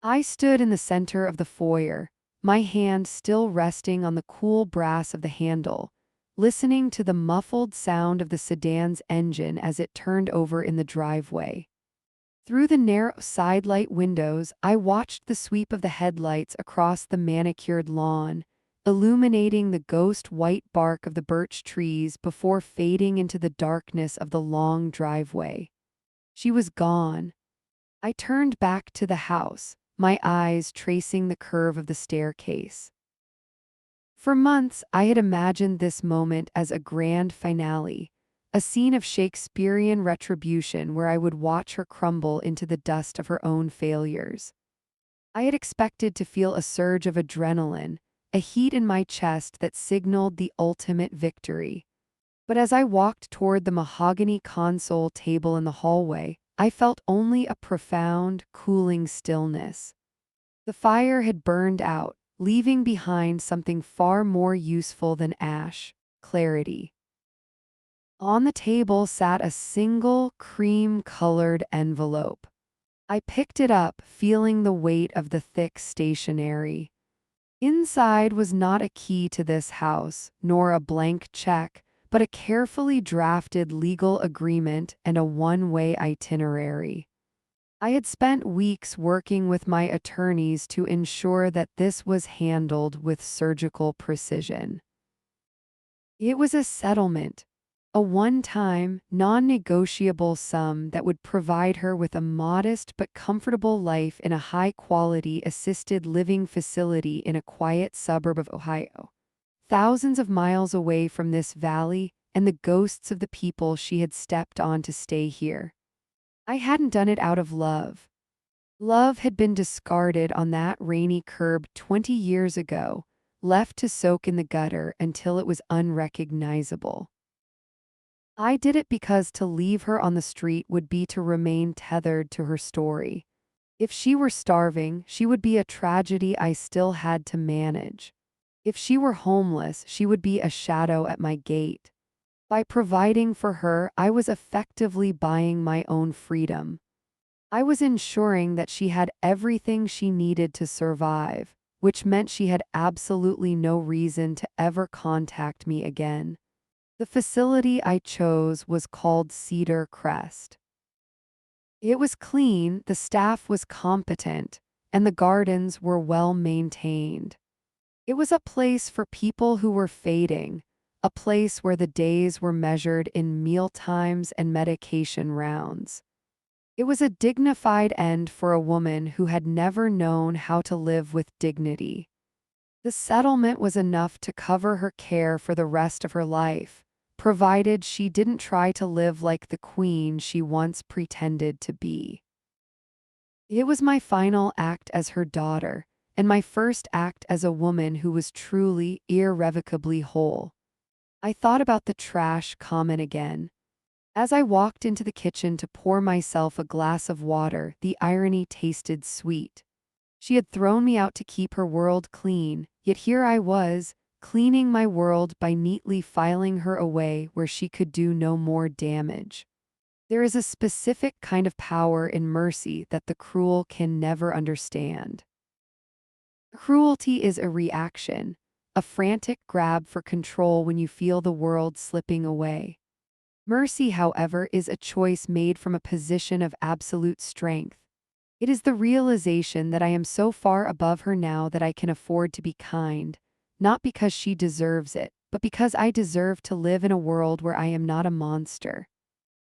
I stood in the center of the foyer, my hand still resting on the cool brass of the handle, listening to the muffled sound of the sedan's engine as it turned over in the driveway. Through the narrow sidelight windows, I watched the sweep of the headlights across the manicured lawn, illuminating the ghost-white bark of the birch trees before fading into the darkness of the long driveway. She was gone. I turned back to the house, my eyes tracing the curve of the staircase. For months, I had imagined this moment as a grand finale, a scene of Shakespearean retribution where I would watch her crumble into the dust of her own failures. I had expected to feel a surge of adrenaline, a heat in my chest that signaled the ultimate victory. But as I walked toward the mahogany console table in the hallway, I felt only a profound, cooling stillness. The fire had burned out, leaving behind something far more useful than ash: clarity. On the table sat a single cream-colored envelope. I picked it up, feeling the weight of the thick stationery. Inside was not a key to this house, nor a blank check, but a carefully drafted legal agreement and a one-way itinerary. I had spent weeks working with my attorneys to ensure that this was handled with surgical precision. It was a settlement, a one-time, non-negotiable sum that would provide her with a modest but comfortable life in a high-quality assisted living facility in a quiet suburb of Ohio, thousands of miles away from this valley and the ghosts of the people she had stepped on to stay here. I hadn't done it out of love. Love had been discarded on that rainy curb 20 years ago, left to soak in the gutter until it was unrecognizable. I did it because to leave her on the street would be to remain tethered to her story. If she were starving, she would be a tragedy I still had to manage. If she were homeless, she would be a shadow at my gate. By providing for her, I was effectively buying my own freedom. I was ensuring that she had everything she needed to survive, which meant she had absolutely no reason to ever contact me again. The facility I chose was called Cedar Crest. It was clean, the staff was competent, and the gardens were well maintained. It was a place for people who were fading, a place where the days were measured in meal times and medication rounds. It was a dignified end for a woman who had never known how to live with dignity. The settlement was enough to cover her care for the rest of her life, provided she didn't try to live like the queen she once pretended to be. It was my final act as her daughter, and my first act as a woman who was truly, irrevocably whole. I thought about the trash comment again. As I walked into the kitchen to pour myself a glass of water, the irony tasted sweet. She had thrown me out to keep her world clean, yet here I was, cleaning my world by neatly filing her away where she could do no more damage. There is a specific kind of power in mercy that the cruel can never understand. Cruelty is a reaction, a frantic grab for control when you feel the world slipping away. Mercy, however, is a choice made from a position of absolute strength. It is the realization that I am so far above her now that I can afford to be kind, not because she deserves it, but because I deserve to live in a world where I am not a monster.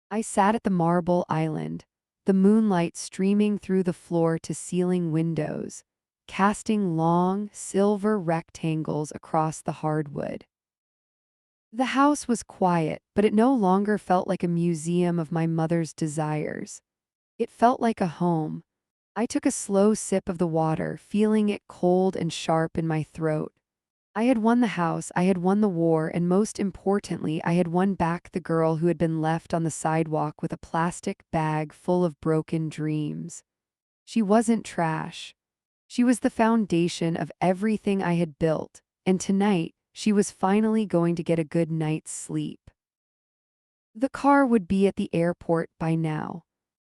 I sat at the marble island, the moonlight streaming through the floor to ceiling windows, casting long, silver rectangles across the hardwood. The house was quiet, but it no longer felt like a museum of my mother's desires. It felt like a home. I took a slow sip of the water, feeling it cold and sharp in my throat. I had won the house, I had won the war, and most importantly, I had won back the girl who had been left on the sidewalk with a plastic bag full of broken dreams. She wasn't trash. She was the foundation of everything I had built, and tonight, she was finally going to get a good night's sleep. The car would be at the airport by now.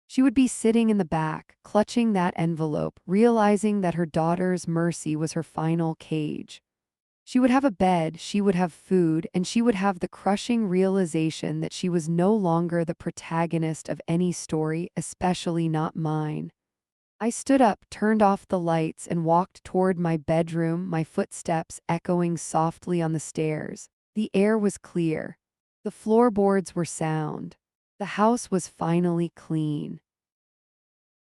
She would be sitting in the back, clutching that envelope, realizing that her daughter's mercy was her final cage. She would have a bed, she would have food, and she would have the crushing realization that she was no longer the protagonist of any story, especially not mine. I stood up, turned off the lights, and walked toward my bedroom, my footsteps echoing softly on the stairs. The air was clear. The floorboards were sound. The house was finally clean.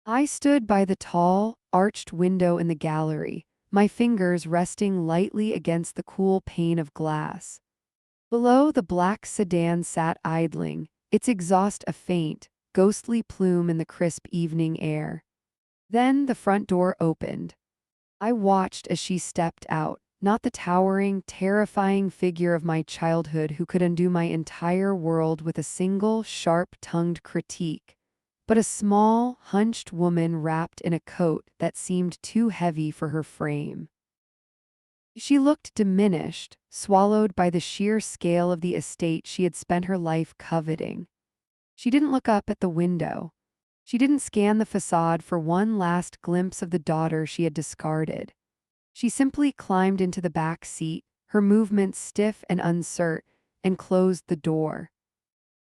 I stood by the tall, arched window in the gallery, my fingers resting lightly against the cool pane of glass. Below, the black sedan sat idling, its exhaust a faint, ghostly plume in the crisp evening air. Then the front door opened. I watched as she stepped out, not the towering, terrifying figure of my childhood who could undo my entire world with a single, sharp-tongued critique, but a small, hunched woman wrapped in a coat that seemed too heavy for her frame. She looked diminished, swallowed by the sheer scale of the estate she had spent her life coveting. She didn't look up at the window. She didn't scan the facade for one last glimpse of the daughter she had discarded. She simply climbed into the back seat, her movements stiff and uncertain, and closed the door.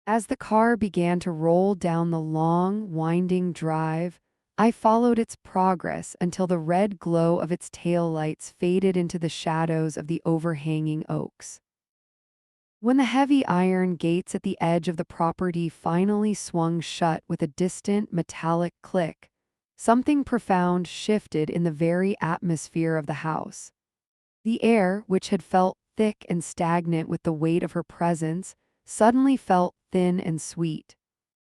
As the car began to roll down the long, winding drive, I followed its progress until the red glow of its taillights faded into the shadows of the overhanging oaks. When the heavy iron gates at the edge of the property finally swung shut with a distant metallic click, something profound shifted in the very atmosphere of the house. The air, which had felt thick and stagnant with the weight of her presence, suddenly felt thin and sweet.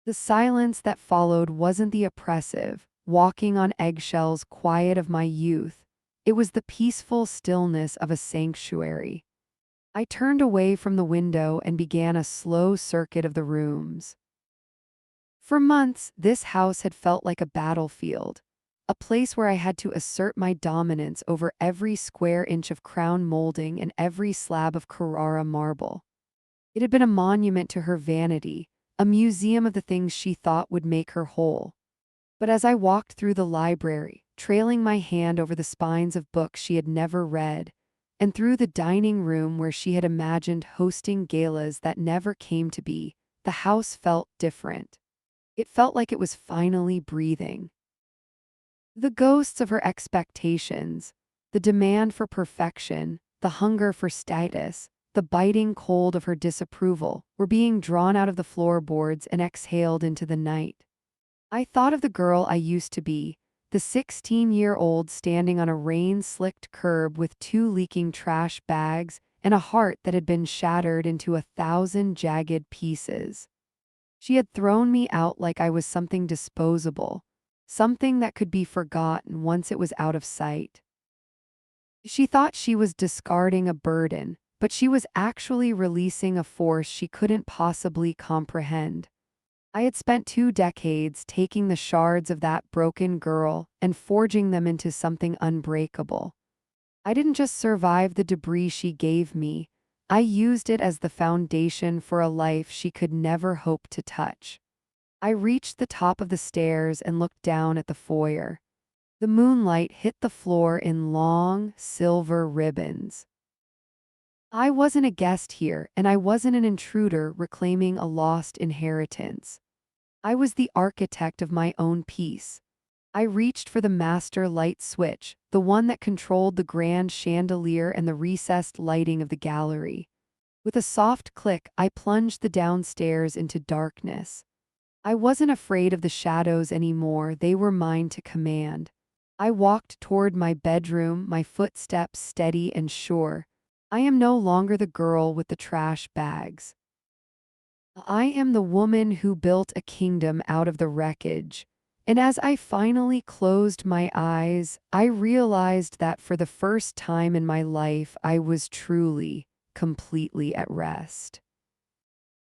The silence that followed wasn't the oppressive, walking on eggshells quiet of my youth. It was the peaceful stillness of a sanctuary. I turned away from the window and began a slow circuit of the rooms. For months, this house had felt like a battlefield, a place where I had to assert my dominance over every square inch of crown molding and every slab of Carrara marble. It had been a monument to her vanity, a museum of the things she thought would make her whole. But as I walked through the library, trailing my hand over the spines of books she had never read, and through the dining room where she had imagined hosting galas that never came to be, the house felt different. It felt like it was finally breathing. The ghosts of her expectations, the demand for perfection, the hunger for status, the biting cold of her disapproval, were being drawn out of the floorboards and exhaled into the night. I thought of the girl I used to be, the 16-year-old standing on a rain-slicked curb with 2 leaking trash bags and a heart that had been shattered into 1,000 jagged pieces. She had thrown me out like I was something disposable, something that could be forgotten once it was out of sight. She thought she was discarding a burden, but she was actually releasing a force she couldn't possibly comprehend. I had spent 2 decades taking the shards of that broken girl and forging them into something unbreakable. I didn't just survive the debris she gave me, I used it as the foundation for a life she could never hope to touch. I reached the top of the stairs and looked down at the foyer. The moonlight hit the floor in long, silver ribbons. I wasn't a guest here, and I wasn't an intruder reclaiming a lost inheritance. I was the architect of my own peace. I reached for the master light switch, the one that controlled the grand chandelier and the recessed lighting of the gallery. With a soft click, I plunged the downstairs into darkness. I wasn't afraid of the shadows anymore, they were mine to command. I walked toward my bedroom, my footsteps steady and sure. I am no longer the girl with the trash bags. I am the woman who built a kingdom out of the wreckage. And as I finally closed my eyes, I realized that for the first time in my life, I was truly, completely at rest.